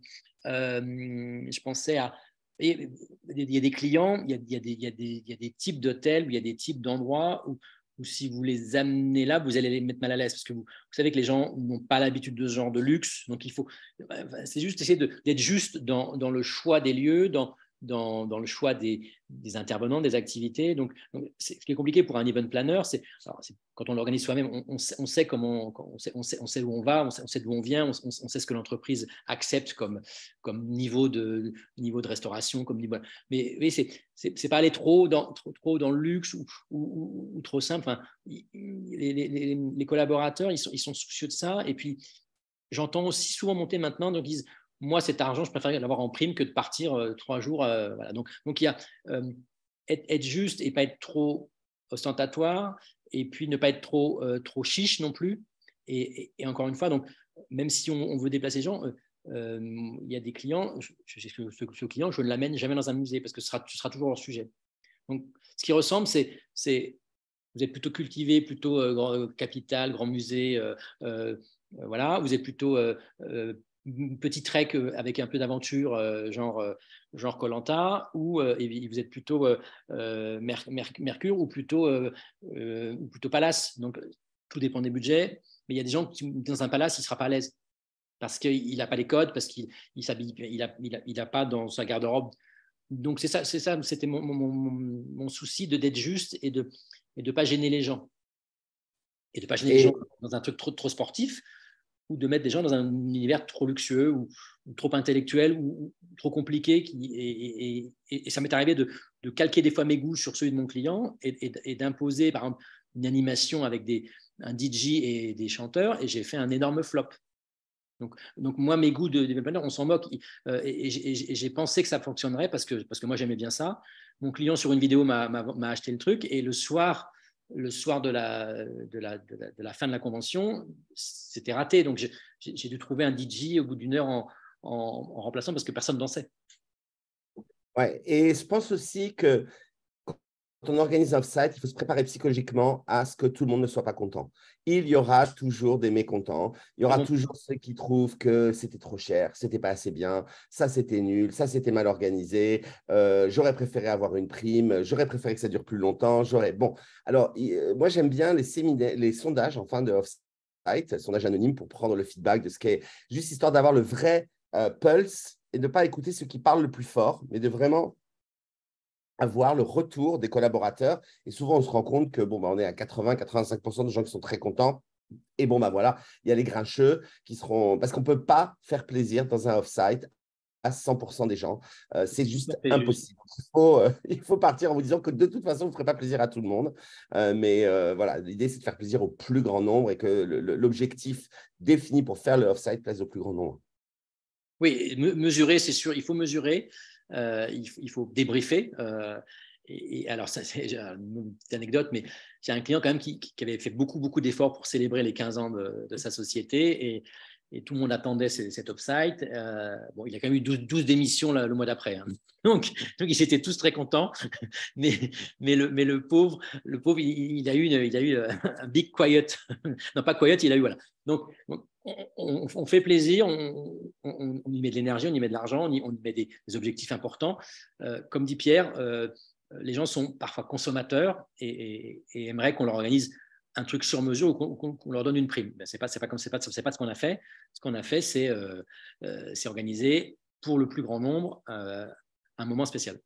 S3: Il y a des clients, il y a des types d'hôtels, ou il y a des types d'endroits où si vous les amenez là, vous allez les mettre mal à l'aise parce que vous savez que les gens n'ont pas l'habitude de ce genre de luxe. Donc, c'est juste essayer d'être juste dans le choix des lieux, dans dans le choix des intervenants, des activités. Donc ce qui est compliqué pour un event planner, c'est quand on l'organise soi-même, on sait comment, on sait où on va, on sait d'où on vient, on sait ce que l'entreprise accepte comme niveau de restauration, comme niveau. Mais oui, c'est pas aller trop dans le luxe ou trop simple. Enfin, les collaborateurs, ils sont soucieux de ça. Et puis, j'entends aussi souvent monter maintenant, donc ils disent, moi, cet argent, je préfère l'avoir en prime que de partir 3 jours. Voilà. Donc, il y a être juste et pas être trop ostentatoire, et puis ne pas être trop chiche non plus. Et encore une fois, donc, même si on veut déplacer les gens, il y a des clients, ce client, je ne l'amène jamais dans un musée parce que ce sera toujours leur sujet. Donc, ce qui ressemble, c'est vous êtes plutôt cultivé, plutôt grand capital, grand musée, voilà. Vous êtes plutôt petit trek avec un peu d'aventure, genre Koh-Lanta, ou vous êtes plutôt Mercure ou plutôt Palace. Donc, tout dépend des budgets. Mais il y a des gens qui, dans un palace, il ne sera pas à l'aise parce qu'il n'a pas les codes, parce qu'il s'habille, il n'a pas dans sa garde-robe. Donc, c'est ça, c'était mon souci d'être juste et de ne pas gêner les gens. Et de ne pas gêner les gens dans un truc trop sportif, ou de mettre des gens dans un univers trop luxueux ou trop intellectuel ou trop compliqué. Et ça m'est arrivé de calquer des fois mes goûts sur ceux de mon client et d'imposer, par exemple, une animation avec un DJ et des chanteurs, et j'ai fait un énorme flop. Donc moi, mes goûts de developer, on s'en moque. Et j'ai pensé que ça fonctionnerait parce que moi, j'aimais bien ça. Mon client, sur une vidéo, m'a acheté le truc. Et le soir de la fin de la convention, c'était raté. Donc, j'ai dû trouver un DJ au bout d'une heure en remplaçant parce que personne ne dansait.
S1: Ouais, et je pense aussi que quand on organise un off-site, il faut se préparer psychologiquement à ce que tout le monde ne soit pas content. Il y aura toujours des mécontents. Il y aura toujours ceux qui trouvent que c'était trop cher, c'était pas assez bien, ça c'était nul, ça c'était mal organisé, j'aurais préféré avoir une prime, j'aurais préféré que ça dure plus longtemps. Bon, alors moi j'aime bien les sondages en fin de off-site, sondages anonymes pour prendre le feedback de ce qui est juste histoire d'avoir le vrai pulse et de ne pas écouter ceux qui parlent le plus fort, mais de vraiment avoir le retour des collaborateurs. Et souvent, on se rend compte que on est à 80-85% de gens qui sont très contents. Et voilà, il y a les grincheux qui seront… Parce qu'on ne peut pas faire plaisir dans un off-site à 100% des gens. C'est juste impossible. Il faut partir en vous disant que de toute façon, vous ne ferez pas plaisir à tout le monde. Mais voilà, l'idée, c'est de faire plaisir au plus grand nombre et que l'objectif défini pour faire le off-site plaise au plus grand nombre.
S3: Oui, mesurer, c'est sûr, il faut mesurer. Il faut débriefer. Et alors, ça, c'est une petite anecdote, mais j'ai un client quand même qui avait fait beaucoup d'efforts pour célébrer les 15 ans de sa société, et tout le monde attendait cet off-site. Il a quand même eu 12 démissions le mois d'après. Hein. Donc, ils étaient tous très contents, mais le pauvre, il a eu un big quiet. Non, pas quiet, il a eu, voilà. Donc, on fait plaisir, on y met de l'énergie, on y met de l'argent, on y met des objectifs importants. Comme dit Pierre, les gens sont parfois consommateurs et aimeraient qu'on leur organise un truc sur mesure ou qu'on leur donne une prime. C'est pas ce qu'on a fait. Ce qu'on a fait, c'est organiser pour le plus grand nombre un moment spécial.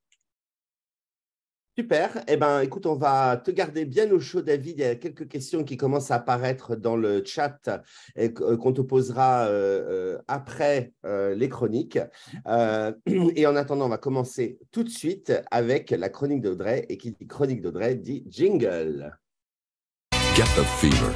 S1: Super. Eh bien, écoute, on va te garder bien au chaud, David. Il y a quelques questions qui commencent à apparaître dans le chat et qu'on te posera après les chroniques. Et en attendant, on va commencer tout de suite avec la chronique d'Audrey. Et qui dit chronique d'Audrey dit jingle.
S4: Get the fever.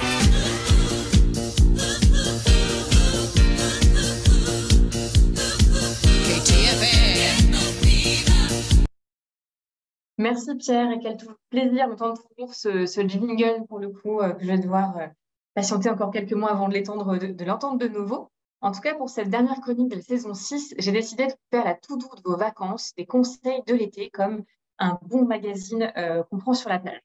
S2: Merci Pierre, et quel plaisir d'entendre toujours ce jingle pour le coup que je vais devoir patienter encore quelques mois avant de l'entendre de nouveau. En tout cas, pour cette dernière chronique de la saison 6, j'ai décidé de faire la to-do de vos vacances, des conseils de l'été comme un bon magazine qu'on prend sur la plage.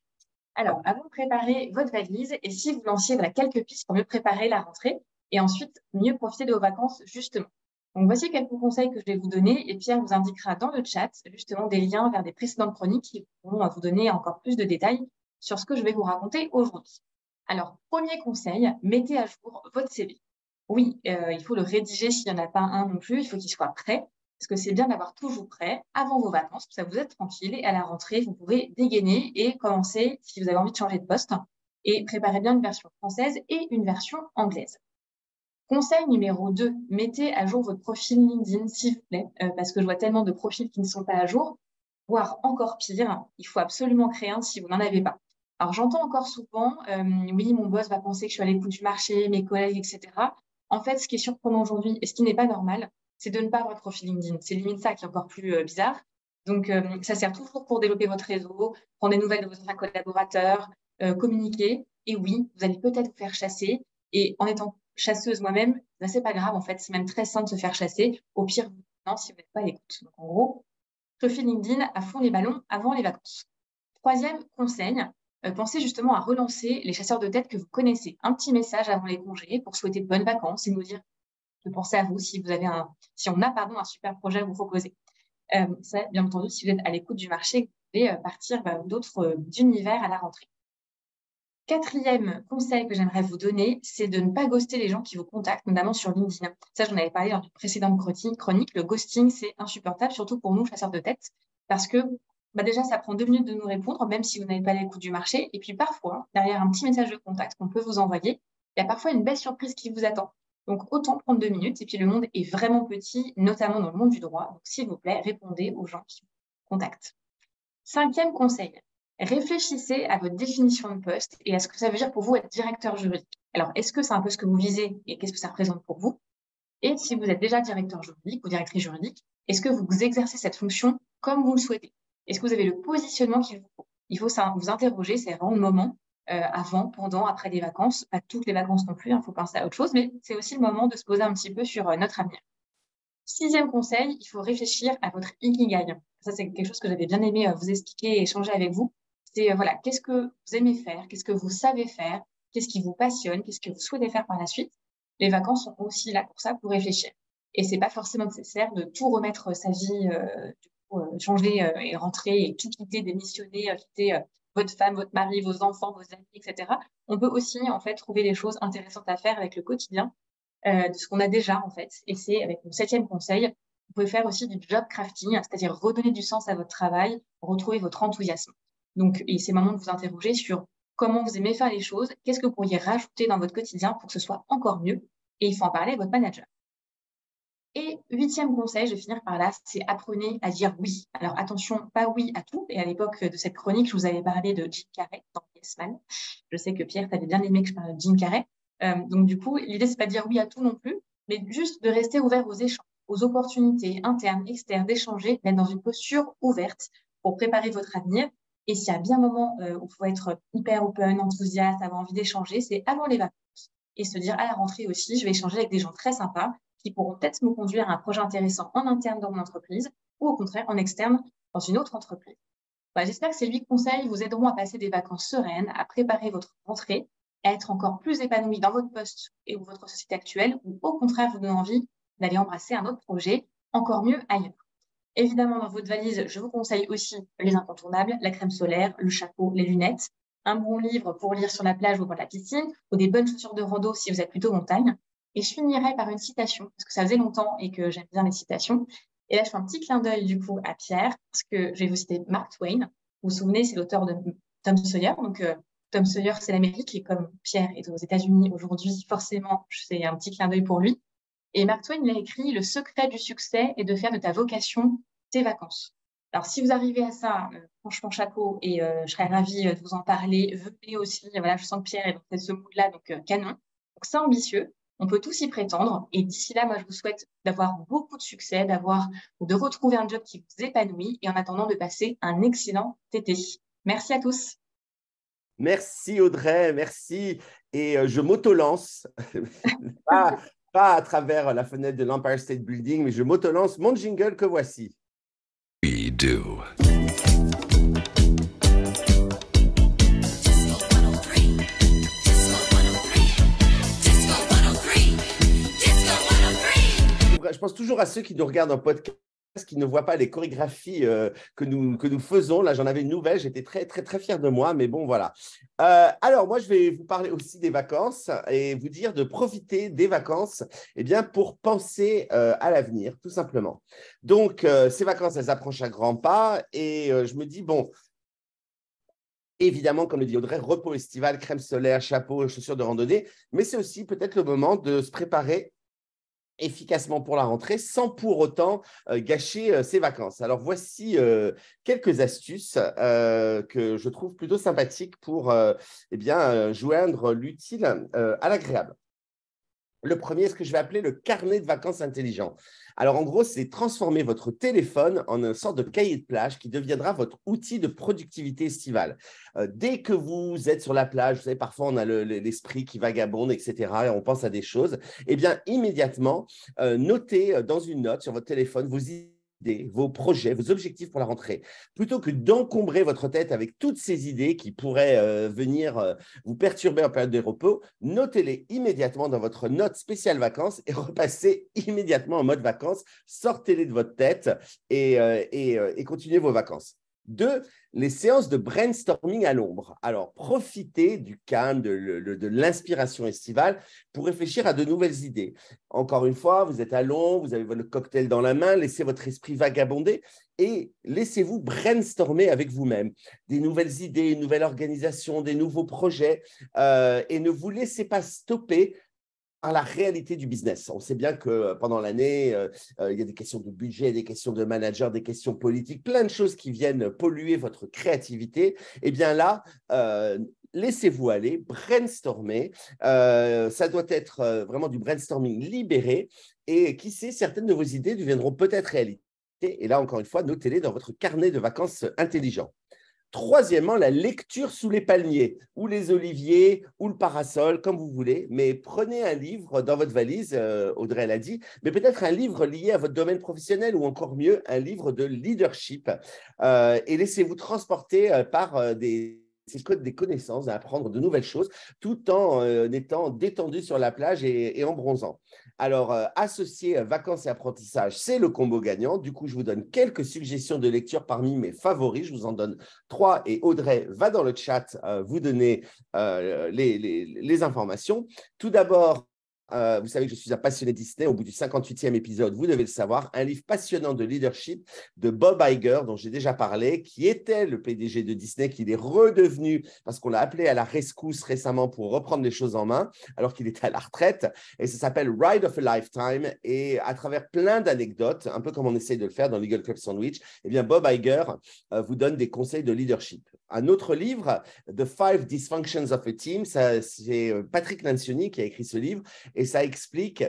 S2: Alors, avant de préparer votre valise, et si vous lanciez quelques pistes pour mieux préparer la rentrée et ensuite mieux profiter de vos vacances justement. Donc, voici quelques conseils que je vais vous donner et Pierre vous indiquera dans le chat justement des liens vers des précédentes chroniques qui vont vous donner encore plus de détails sur ce que je vais vous raconter aujourd'hui. Alors, premier conseil, mettez à jour votre CV. Oui, il faut le rédiger s'il n'y en a pas un non plus, il faut qu'il soit prêt. Parce que c'est bien d'avoir toujours prêt avant vos vacances, ça vous êtes tranquille et à la rentrée, vous pouvez dégainer et commencer si vous avez envie de changer de poste et préparez bien une version française et une version anglaise. Conseil numéro 2, mettez à jour votre profil LinkedIn, s'il vous plaît, parce que je vois tellement de profils qui ne sont pas à jour, voire encore pire, il faut absolument créer un si vous n'en avez pas. Alors, j'entends encore souvent, oui, mon boss va penser que je suis à l'écoute du marché, mes collègues, etc. En fait, ce qui est surprenant aujourd'hui et ce qui n'est pas normal, c'est de ne pas avoir de profil LinkedIn. C'est limite ça qui est encore plus bizarre. Donc, ça sert toujours pour développer votre réseau, prendre des nouvelles de vos anciens collaborateurs, communiquer. Et oui, vous allez peut-être vous faire chasser. Et en étant chasseuse moi-même, ben, c'est pas grave, en fait, c'est même très sain de se faire chasser. Au pire, non, si vous n'êtes pas à l'écoute. Donc, en gros, profil LinkedIn à fond les ballons avant les vacances. Troisième conseil, pensez justement à relancer les chasseurs de tête que vous connaissez. Un petit message avant les congés pour souhaiter de bonnes vacances et nous dire de penser à vous si on a un super projet à vous proposer. Ça, bien entendu, si vous êtes à l'écoute du marché, vous pouvez partir vers d'autres univers à la rentrée. Quatrième conseil que j'aimerais vous donner, c'est de ne pas ghoster les gens qui vous contactent, notamment sur LinkedIn. Ça, j'en avais parlé dans une précédente chronique. Le ghosting, c'est insupportable, surtout pour nous, chasseurs de tête, parce que déjà, ça prend 2 minutes de nous répondre, même si vous n'avez pas l'écoute du marché. Et puis parfois, derrière un petit message de contact qu'on peut vous envoyer, il y a parfois une belle surprise qui vous attend. Donc, autant prendre 2 minutes. Et puis, le monde est vraiment petit, notamment dans le monde du droit. Donc, s'il vous plaît, répondez aux gens qui vous contactent. 5e conseil. Réfléchissez à votre définition de poste et à ce que ça veut dire pour vous être directeur juridique. Alors, est-ce que c'est un peu ce que vous visez et qu'est-ce que ça représente pour vous? Et si vous êtes déjà directeur juridique ou directrice juridique, est-ce que vous exercez cette fonction comme vous le souhaitez? Est-ce que vous avez le positionnement qu'il vous faut? Il faut vous interroger, c'est vraiment le moment avant, pendant, après les vacances. Pas toutes les vacances non plus, il faut penser à autre chose, mais c'est aussi le moment de se poser un petit peu sur notre avenir. 6e conseil, il faut réfléchir à votre ikigai. Ça, c'est quelque chose que j'avais bien aimé vous expliquer et échanger avec vous. C'est qu'est-ce que vous aimez faire, qu'est-ce que vous savez faire, qu'est-ce qui vous passionne, qu'est-ce que vous souhaitez faire par la suite. Les vacances sont aussi là pour ça, pour réfléchir. Et c'est pas forcément nécessaire de tout remettre sa vie, changer et rentrer et tout quitter, démissionner, quitter votre femme, votre mari, vos enfants, vos amis, etc. On peut aussi en fait trouver des choses intéressantes à faire avec le quotidien de ce qu'on a déjà en fait. Et c'est avec mon 7e conseil, vous pouvez faire aussi du job crafting, c'est-à-dire redonner du sens à votre travail, retrouver votre enthousiasme. Donc, et c'est le moment de vous interroger sur comment vous aimez faire les choses, qu'est-ce que vous pourriez rajouter dans votre quotidien pour que ce soit encore mieux, et il faut en parler à votre manager. Et 8e conseil, je vais finir par là, c'est apprenez à dire oui. Alors attention, pas oui à tout. Et à l'époque de cette chronique, je vous avais parlé de Jim Carrey dans Yes Man. Je sais que Pierre, tu avais bien aimé que je parle de Jim Carrey. Donc du coup, l'idée, c'est pas de dire oui à tout non plus, mais juste de rester ouvert aux échanges, aux opportunités internes, externes, d'échanger, d'être dans une posture ouverte pour préparer votre avenir. Et s'il y a bien un moment où il faut être hyper open, enthousiaste, avoir envie d'échanger, c'est avant les vacances. Et se dire à la rentrée aussi, je vais échanger avec des gens très sympas qui pourront peut-être me conduire à un projet intéressant en interne dans mon entreprise ou au contraire en externe dans une autre entreprise. J'espère que ces 8 conseils vous aideront à passer des vacances sereines, à préparer votre rentrée, à être encore plus épanoui dans votre poste et ou votre société actuelle ou au contraire vous donne envie d'aller embrasser un autre projet encore mieux ailleurs. Évidemment, dans votre valise, je vous conseille aussi les incontournables, la crème solaire, le chapeau, les lunettes, un bon livre pour lire sur la plage ou dans la piscine, ou des bonnes chaussures de rando si vous êtes plutôt montagne. Et je finirai par une citation, parce que ça faisait longtemps et que j'aime bien les citations. Et là, je fais un petit clin d'œil du coup à Pierre, parce que je vais vous citer Mark Twain. Vous vous souvenez, c'est l'auteur de Tom Sawyer. Donc, Tom Sawyer, c'est l'Amérique, et comme Pierre est aux États-Unis aujourd'hui, forcément, c'est un petit clin d'œil pour lui. Et Mark Twain l'a écrit, le secret du succès est de faire de ta vocation tes vacances. Alors, si vous arrivez à ça, franchement, chapeau, et je serais ravie de vous en parler. Venez aussi, voilà, je sens que Pierre est dans ce mood-là, donc canon. Donc, c'est ambitieux, on peut tous y prétendre. Et d'ici là, moi, je vous souhaite d'avoir beaucoup de succès, de retrouver un job qui vous épanouit, et en attendant de passer un excellent été. Merci à tous.
S1: Merci Audrey, merci. Et je m'auto-lance. Pas à travers la fenêtre de l'Empire State Building, mais je m'auto-lance mon jingle que voici.
S4: We do.
S1: Je pense toujours à ceux qui nous regardent en podcast qui ne voient pas les chorégraphies que nous faisons. Là, j'en avais une nouvelle. J'étais très, très, très fier de moi. Mais bon, voilà. Alors, moi, je vais vous parler aussi des vacances et vous dire de profiter des vacances pour penser à l'avenir, tout simplement. Donc, ces vacances, elles approchent à grands pas et je me dis, bon, évidemment, comme le dit Audrey, repos estival, crème solaire, chapeau, chaussures de randonnée, mais c'est aussi peut-être le moment de se préparer efficacement pour la rentrée sans pour autant gâcher ses vacances. Alors, voici quelques astuces que je trouve plutôt sympathiques pour joindre l'utile à l'agréable. Le premier, ce que je vais appeler le carnet de vacances intelligent. Alors, en gros, c'est transformer votre téléphone en une sorte de cahier de plage qui deviendra votre outil de productivité estivale. Dès que vous êtes sur la plage, vous savez, parfois on a l'esprit qui vagabonde, etc., et on pense à des choses, immédiatement, notez dans une note sur votre téléphone vos idées, vos projets, vos objectifs pour la rentrée. Plutôt que d'encombrer votre tête avec toutes ces idées qui pourraient venir vous perturber en période de repos, notez-les immédiatement dans votre note spéciale vacances et repassez immédiatement en mode vacances. Sortez-les de votre tête et continuez vos vacances. 2, les séances de brainstorming à l'ombre. Alors, profitez du calme, de l'inspiration estivale pour réfléchir à de nouvelles idées. Encore une fois, vous êtes à l'ombre, vous avez votre cocktail dans la main, laissez votre esprit vagabonder et laissez-vous brainstormer avec vous-même. Des nouvelles idées, une nouvelle organisation, des nouveaux projets et ne vous laissez pas stopper par la réalité du business. On sait bien que pendant l'année, il y a des questions de budget, des questions de manager, des questions politiques, plein de choses qui viennent polluer votre créativité. Eh bien là, laissez-vous aller, brainstormer. Ça doit être vraiment du brainstorming libéré. Et qui sait, certaines de vos idées deviendront peut-être réalité. Et là, encore une fois, notez-les dans votre carnet de vacances intelligent. Troisièmement, la lecture sous les palmiers, ou les oliviers, ou le parasol, comme vous voulez. Mais prenez un livre dans votre valise, Audrey l'a dit, mais peut-être un livre lié à votre domaine professionnel, ou encore mieux, un livre de leadership. Et laissez-vous transporter par des connaissances, à apprendre de nouvelles choses, tout en étant détendu sur la plage et en bronzant. Alors, associer vacances et apprentissage, c'est le combo gagnant. Du coup, je vous donne quelques suggestions de lecture parmi mes favoris. Je vous en donne 3 et Audrey va dans le chat vous donner les informations. Tout d'abord, vous savez que je suis un passionné Disney. Au bout du 58e épisode, vous devez le savoir, un livre passionnant de leadership de Bob Iger, dont j'ai déjà parlé, qui était le PDG de Disney, qu'il est redevenu parce qu'on l'a appelé à la rescousse récemment pour reprendre les choses en main, alors qu'il était à la retraite. Et ça s'appelle Ride of a Lifetime. Et à travers plein d'anecdotes, un peu comme on essaye de le faire dans Legal Club Sandwich, Bob Iger vous donne des conseils de leadership. Un autre livre, The 5 Dysfunctions of a Team, c'est Patrick Lencioni qui a écrit ce livre. Et ça explique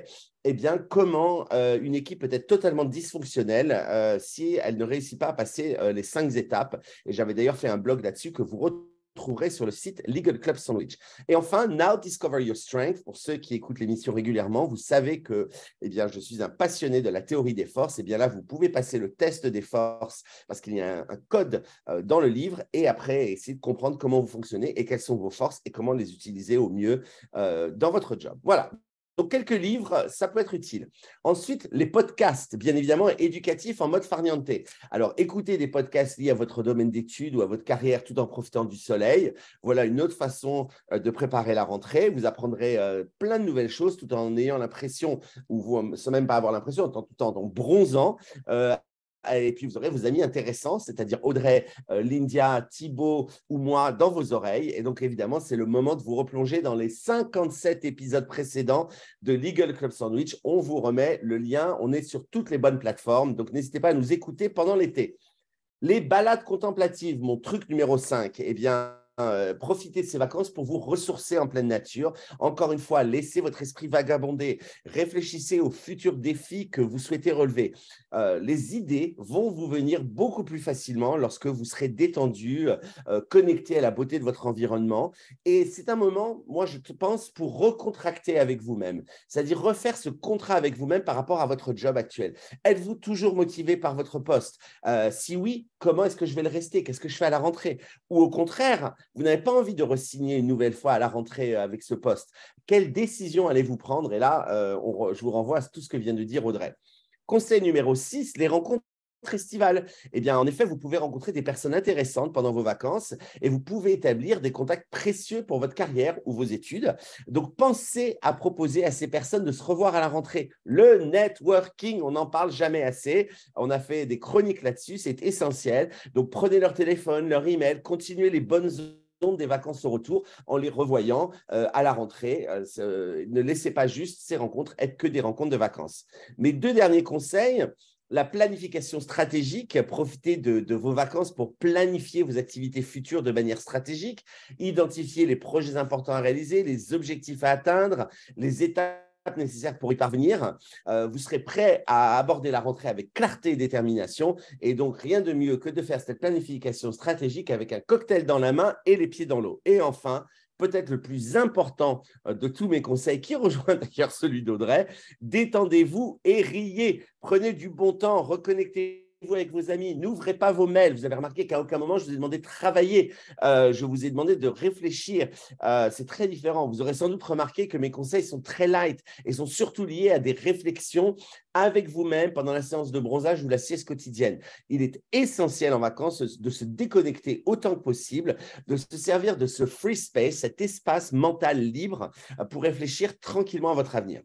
S1: comment une équipe peut être totalement dysfonctionnelle si elle ne réussit pas à passer les 5 étapes. Et j'avais d'ailleurs fait un blog là-dessus que vous retrouverez sur le site Legal Club Sandwich. Et enfin, Now Discover Your Strength. Pour ceux qui écoutent l'émission régulièrement, vous savez que je suis un passionné de la théorie des forces. Et bien là, vous pouvez passer le test des forces parce qu'il y a un code dans le livre et après, essayer de comprendre comment vous fonctionnez et quelles sont vos forces et comment les utiliser au mieux dans votre job. Voilà. Donc, quelques livres, ça peut être utile. Ensuite, les podcasts, bien évidemment, éducatifs en mode farniente. Alors, écoutez des podcasts liés à votre domaine d'études ou à votre carrière tout en profitant du soleil. Voilà une autre façon de préparer la rentrée. Vous apprendrez plein de nouvelles choses tout en ayant l'impression, ou sans même pas avoir l'impression, tout en bronzant. Et puis, vous aurez vos amis intéressants, c'est-à-dire Audrey, Lyndia, Thibaut ou moi dans vos oreilles. Et donc, évidemment, c'est le moment de vous replonger dans les 57 épisodes précédents de Legal Club Sandwich. On vous remet le lien. On est sur toutes les bonnes plateformes. Donc, n'hésitez pas à nous écouter pendant l'été. Les balades contemplatives, mon truc numéro 5, profitez de ces vacances pour vous ressourcer en pleine nature. Encore une fois, laissez votre esprit vagabonder. Réfléchissez aux futurs défis que vous souhaitez relever. Les idées vont vous venir beaucoup plus facilement lorsque vous serez détendu, connecté à la beauté de votre environnement. Et c'est un moment, moi, je pense, pour recontracter avec vous-même. C'est-à-dire refaire ce contrat avec vous-même par rapport à votre job actuel. Êtes-vous toujours motivé par votre poste? Si oui, comment est-ce que je vais le rester? Qu'est-ce que je fais à la rentrée? Ou au contraire, vous n'avez pas envie de re-signer une nouvelle fois à la rentrée avec ce poste. Quelle décision allez-vous prendre? Et là, je vous renvoie à tout ce que vient de dire Audrey. Conseil numéro 6, les rencontres estivale. Eh bien, en effet, vous pouvez rencontrer des personnes intéressantes pendant vos vacances et vous pouvez établir des contacts précieux pour votre carrière ou vos études. Donc, pensez à proposer à ces personnes de se revoir à la rentrée. Le networking, on n'en parle jamais assez. On a fait des chroniques là-dessus, c'est essentiel. Donc, prenez leur téléphone, leur email, continuez les bonnes ondes des vacances au retour en les revoyant à la rentrée. Ne laissez pas juste ces rencontres être que des rencontres de vacances. Mes 2 derniers conseils, la planification stratégique, profitez de vos vacances pour planifier vos activités futures de manière stratégique, identifier les projets importants à réaliser, les objectifs à atteindre, les étapes nécessaires pour y parvenir. Vous serez prêt à aborder la rentrée avec clarté et détermination. Et donc, rien de mieux que de faire cette planification stratégique avec un cocktail dans la main et les pieds dans l'eau. Et enfin, peut-être le plus important de tous mes conseils, qui rejoint d'ailleurs celui d'Audrey, détendez-vous et riez. Prenez du bon temps, reconnectez-vous avec vos amis, n'ouvrez pas vos mails. Vous avez remarqué qu'à aucun moment, je vous ai demandé de travailler, je vous ai demandé de réfléchir. C'est très différent. Vous aurez sans doute remarqué que mes conseils sont très light et sont surtout liés à des réflexions avec vous-même pendant la séance de bronzage ou la sieste quotidienne. Il est essentiel en vacances de se déconnecter autant que possible, de se servir de ce free space, cet espace mental libre pour réfléchir tranquillement à votre avenir.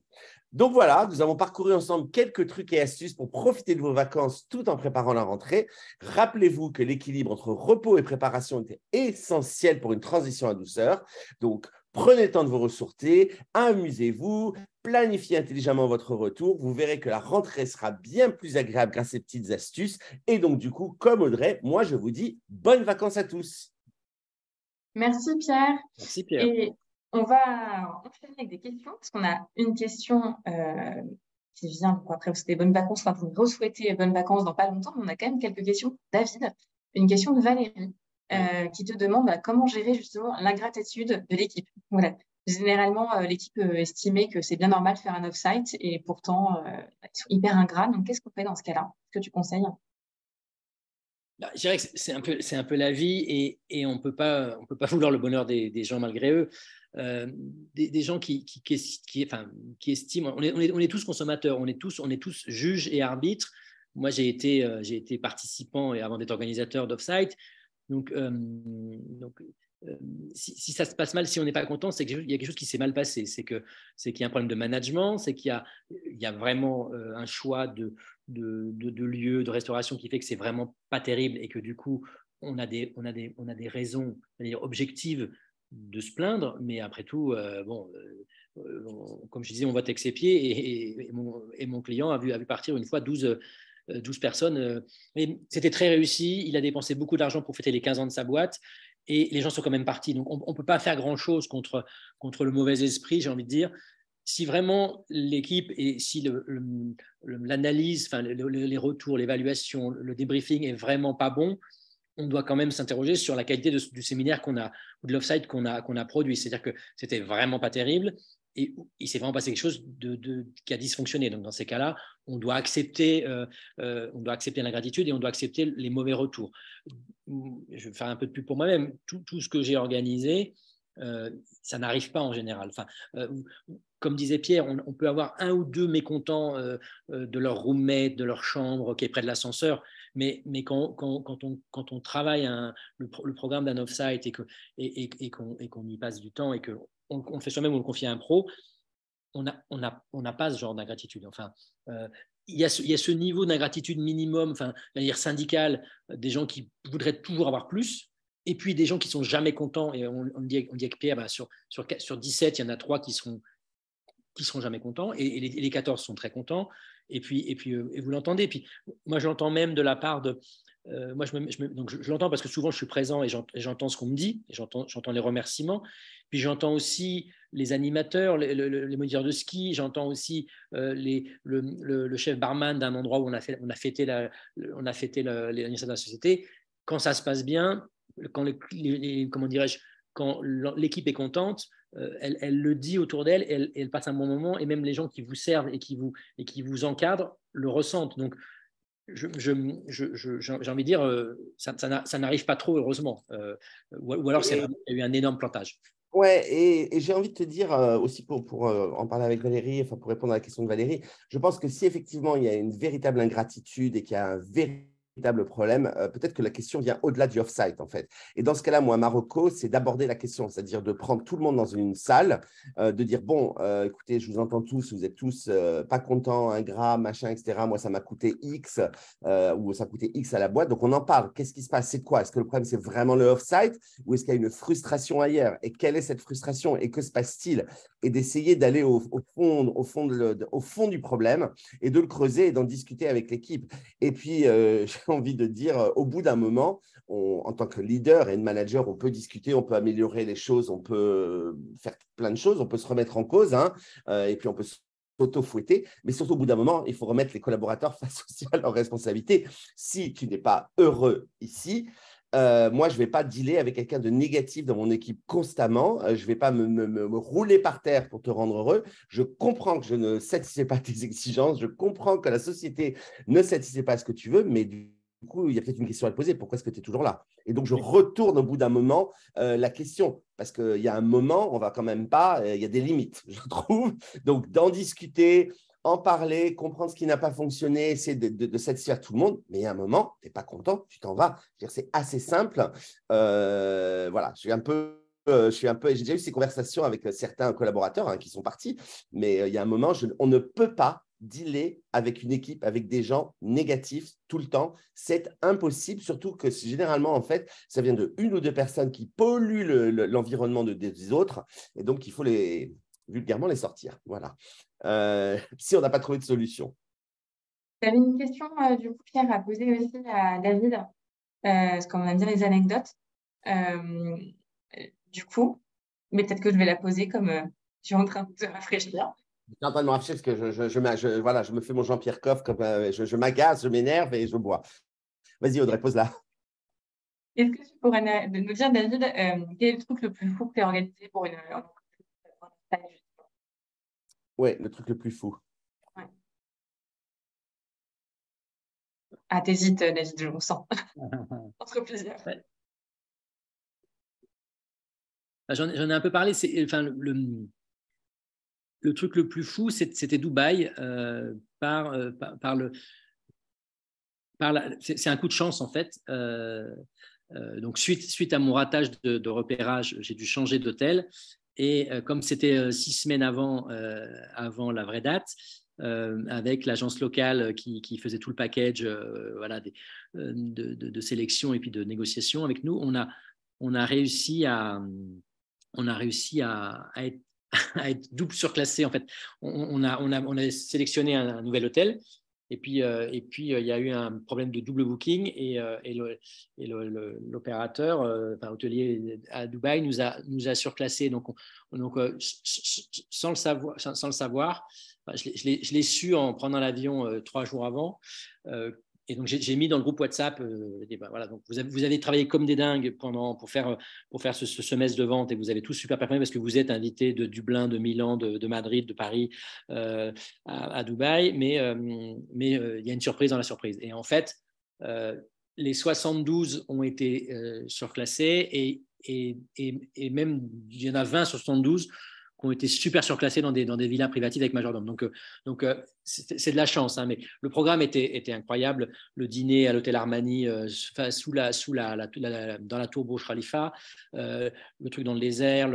S1: Donc voilà, nous avons parcouru ensemble quelques trucs et astuces pour profiter de vos vacances tout en préparant la rentrée. Rappelez-vous que l'équilibre entre repos et préparation était essentiel pour une transition à douceur. Donc, prenez le temps de vous ressourcer, amusez-vous, planifiez intelligemment votre retour. Vous verrez que la rentrée sera bien plus agréable grâce à ces petites astuces. Et donc, du coup, comme Audrey, moi, je vous dis bonnes vacances à tous.
S2: Merci Pierre.
S3: Merci Pierre.
S2: Et on va enchaîner avec des questions, parce qu'on a une question qui vient, donc après c'était bonnes vacances, enfin vous re-souhaitez bonnes vacances dans pas longtemps, mais on a quand même quelques questions. David, une question de Valérie qui te demande comment gérer justement l'ingratitude de l'équipe. Voilà. Généralement, l'équipe estimait que c'est bien normal de faire un off-site et pourtant, ils sont hyper ingrats. Donc, qu'est-ce qu'on fait dans ce cas-là? Est-ce que tu conseilles?
S3: Je dirais que c'est un peu la vie et on peut pas vouloir le bonheur des gens malgré eux. Des gens qui estiment, on est tous consommateurs, on est tous juges et arbitres. Moi, j'ai été participant et avant d'être organisateur d'off-site. Donc, si ça se passe mal, si on n'est pas content, c'est qu'il y a quelque chose qui s'est mal passé. C'est qu'il y a un problème de management, c'est qu'il y a vraiment un choix de lieu, de restauration qui fait que c'est vraiment pas terrible et que du coup, on a des raisons, c'est-à-dire objectives de se plaindre. Mais après tout, comme je disais, on vote avec ses pieds et mon client a vu partir une fois 12 personnes. Mais c'était très réussi. Il a dépensé beaucoup d'argent pour fêter les 15 ans de sa boîte. Et les gens sont quand même partis. Donc, on ne peut pas faire grand-chose contre le mauvais esprit, j'ai envie de dire. Si vraiment l'équipe et si l'analyse, enfin, les retours, l'évaluation, le débriefing est vraiment pas bon, on doit quand même s'interroger sur la qualité du séminaire qu'on a ou de l'offsite qu'on a produit. C'est-à-dire que c'était vraiment pas terrible et il s'est vraiment passé quelque chose qui a dysfonctionné. Donc, dans ces cas-là, on doit accepter l'ingratitude et on doit accepter les mauvais retours. Je vais faire un peu de pub pour moi-même. Tout ce que j'ai organisé, ça n'arrive pas en général. Enfin, comme disait Pierre, on peut avoir un ou deux mécontents de leur roommate, de leur chambre qui est près de l'ascenseur, mais quand on travaille le programme d'un off-site et qu'on y passe du temps et qu'on le fait soi-même ou on le confie à un pro, on n'a pas ce genre d'ingratitude. Enfin, il y a ce niveau d'ingratitude minimum, enfin, c'est-à-dire syndicale, des gens qui voudraient toujours avoir plus, et puis des gens qui sont jamais contents. Et on dit avec Pierre, sur 17, il y en a 3 qui seront jamais contents, et les 14 sont très contents. Et vous l'entendez. Puis moi, je l'entends même de la part de. Moi, donc je l'entends parce que souvent je suis présent et j'entends ce qu'on me dit, et j'entends les remerciements. Puis j'entends aussi les animateurs, les moniteurs de ski, j'entends aussi le chef barman d'un endroit où on a fêté l'anniversaire de la société. Quand ça se passe bien, quand comment dirais-je, quand l'équipe est contente, elle le dit autour d'elle, elle passe un bon moment, et même les gens qui vous servent et qui vous encadrent le ressentent. Donc j'ai envie de dire, ça n'arrive pas trop, heureusement. Ou alors il y a eu un énorme plantage.
S1: Ouais, et j'ai envie de te dire aussi pour en parler avec Valérie, enfin pour répondre à la question de Valérie, je pense que si effectivement il y a une véritable ingratitude et qu'il y a un véritable véritable problème. Peut-être que la question vient au-delà du off-site, en fait. Et dans ce cas-là, moi, Marocco, c'est d'aborder la question, c'est-à-dire de prendre tout le monde dans une salle, de dire, bon, écoutez, je vous entends tous, vous êtes tous pas contents, ingrats, machin, etc. Moi, ça m'a coûté X, ou ça a coûté X à la boîte. Donc, on en parle. Qu'est-ce qui se passe? C'est quoi? Est-ce que le problème, c'est vraiment le off-site ou est-ce qu'il y a une frustration ailleurs? Et quelle est cette frustration? Et que se passe-t-il? Et d'essayer d'aller au fond du problème et de le creuser et d'en discuter avec l'équipe. Et puis, j'ai envie de dire, au bout d'un moment, en tant que leader et manager, on peut discuter, on peut améliorer les choses, on peut faire plein de choses, on peut se remettre en cause, hein, et puis on peut s'auto-fouetter, mais surtout au bout d'un moment, il faut remettre les collaborateurs face aussi à leurs responsabilités. Si tu n'es pas heureux ici, moi, je ne vais pas dealer avec quelqu'un de négatif dans mon équipe constamment. Je ne vais pas me rouler par terre pour te rendre heureux. Je comprends que je ne satisfais pas tes exigences. Je comprends que la société ne satisfait pas ce que tu veux, mais du coup, il y a peut-être une question à te poser. Pourquoi est-ce que tu es toujours là? Et donc, je retourne au bout d'un moment la question. Parce qu'il y a un moment, on ne va quand même pas… Il y a des limites, je trouve. Donc, d'en discuter, en parler, comprendre ce qui n'a pas fonctionné, essayer de satisfaire tout le monde. Mais il y a un moment, tu n'es pas content, tu t'en vas. C'est assez simple. Voilà, j'ai déjà eu ces conversations avec certains collaborateurs, hein, qui sont partis, mais il y a un moment, on ne peut pas dealer avec une équipe, avec des gens négatifs tout le temps. C'est impossible, surtout que généralement, en fait, ça vient de une ou deux personnes qui polluent l'environnement des autres. Et donc, il faut vulgairement les sortir. Voilà. Si on n'a pas trouvé de solution.
S2: J'avais une question, du coup, Pierre, à poser aussi à David, parce qu'on aime bien les anecdotes. Du coup, mais peut-être que je vais la poser comme je suis en train de te rafraîchir.
S1: Je suis en train de me rafraîchir parce que voilà, je me fais mon Jean-Pierre Coff, comme, je m'agace, je m'énerve et je bois. Vas-y, Audrey, pose-la.
S2: Est-ce que tu pourrais nous dire, David, quel est le truc le plus fou que tu as organisé pour une entreprise?
S1: Ouais, le truc le plus fou.
S2: Ouais. Ah, t'hésites, David, je le sens. Entre plaisir.
S3: Ouais. J'en ai un peu parlé. Enfin, le truc le plus fou, c'était Dubaï, c'est un coup de chance en fait. Donc suite à mon ratage de repérage, j'ai dû changer d'hôtel. Et comme c'était 6 semaines avant la vraie date, avec l'agence locale qui faisait tout le package, voilà, de sélection et puis de négociation avec nous, on a réussi à être à être double surclassé. En fait, on a sélectionné un nouvel hôtel. Et puis, il y a eu un problème de double booking et l'opérateur, hôtelier à Dubaï, nous a surclassé. Donc, sans le savoir, je l'ai su en prenant l'avion 3 jours avant. Et donc, j'ai mis dans le groupe WhatsApp, voilà, donc vous avez travaillé comme des dingues pour faire ce semestre de vente et vous avez tous super performé parce que vous êtes invités de Dublin, de Milan, de Madrid, de Paris à Dubaï, mais il y a une surprise dans la surprise. Et en fait, les 72 ont été surclassés et même il y en a 20 sur 72 qui ont été super surclassés dans des villas privatives avec majordome. Donc c'est de la chance, hein, mais le programme était incroyable. Le dîner à l'hôtel Armani dans la tour Burj Khalifa, le truc dans le désert,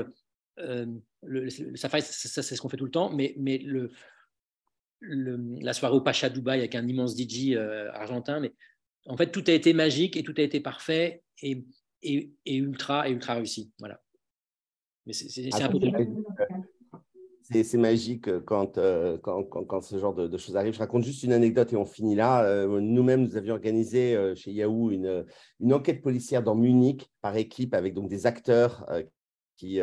S3: le safari, ça c'est ce qu'on fait tout le temps, mais la soirée au Pacha Dubaï avec un immense DJ argentin, mais en fait tout a été magique et tout a été parfait et ultra réussi. Voilà. Mais c'est un peu…
S1: C'est magique quand ce genre de choses arrivent. Je raconte juste une anecdote et on finit là. Nous-mêmes, nous avions organisé chez Yahoo une enquête policière dans Munich par équipe avec donc des acteurs qui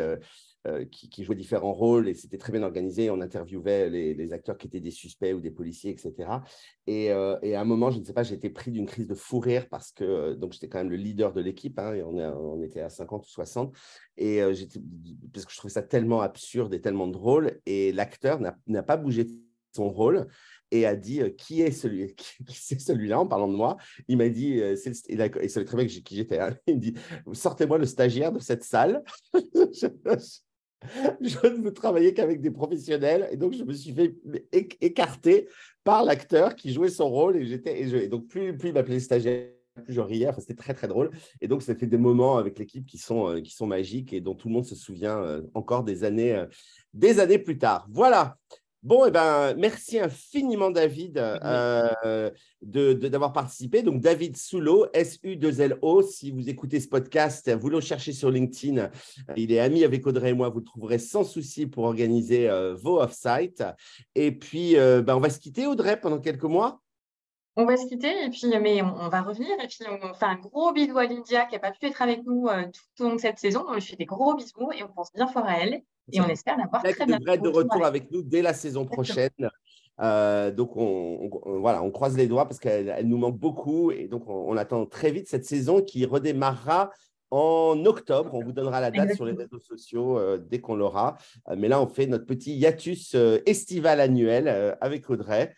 S1: jouaient différents rôles et c'était très bien organisé. On interviewait les acteurs qui étaient des suspects ou des policiers, etc. Et à un moment, je ne sais pas, j'ai été pris d'une crise de fou rire parce que donc j'étais quand même le leader de l'équipe, hein, et on était à 50 ou 60. Et parce que je trouvais ça tellement absurde et tellement drôle. Et l'acteur n'a pas bougé de son rôle et a dit qui est celui-là en parlant de moi. Il m'a dit, et savait très bien qui j'étais. Hein. Il me dit, sortez-moi le stagiaire de cette salle. Je ne veux travailler qu'avec des professionnels. Et donc, je me suis fait écarter par l'acteur qui jouait son rôle. Et donc, plus il m'appelait stagiaire, plus je riais. Enfin, c'était très, très drôle. Et donc, ça fait des moments avec l'équipe qui sont magiques et dont tout le monde se souvient encore des années plus tard. Voilà. Bon, eh ben, merci infiniment, David, d'avoir participé. Donc, David Soulot, S-U-2-L-O. Si vous écoutez ce podcast, vous le cherchez sur LinkedIn. Il est ami avec Audrey et moi. Vous le trouverez sans souci pour organiser vos off-site. Et puis, on va se quitter, Audrey, pendant quelques mois.
S2: On va se quitter, et puis, mais on va revenir. Et puis, on fait un gros bisou à Lydia qui n'a pas pu être avec nous tout au long de cette saison. On lui fait des gros bisous et on pense bien fort à elle. Et on espère l'avoir très bien.
S1: Elle devrait être de retour avec nous dès la saison prochaine. Donc, voilà, on croise les doigts parce qu'elle nous manque beaucoup. Et donc, on attend très vite cette saison qui redémarrera en octobre. On vous donnera la date sur les réseaux sociaux dès qu'on l'aura. Mais là, on fait notre petit hiatus estival annuel avec Audrey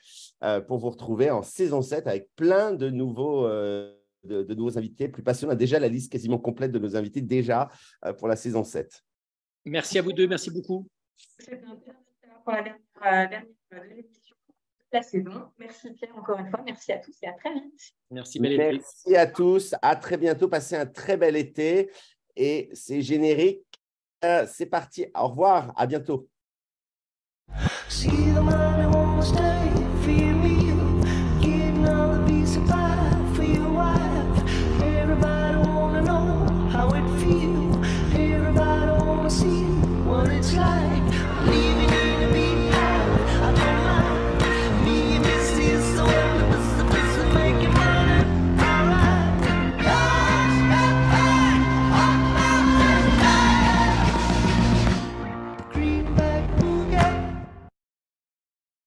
S1: pour vous retrouver en saison 7 avec plein de nouveaux invités plus passionnants. Déjà, la liste quasiment complète de nos invités déjà pour la saison 7.
S3: Merci à vous deux, merci beaucoup.
S2: C'était un plaisir pour la dernière émission de la saison. Merci Pierre encore une fois, merci à tous et à très vite.
S3: Merci, bel été.
S1: Merci à tous, à très bientôt, passez un très bel été et c'est générique. C'est parti, au revoir, à bientôt. See the man who won't stay, fear me.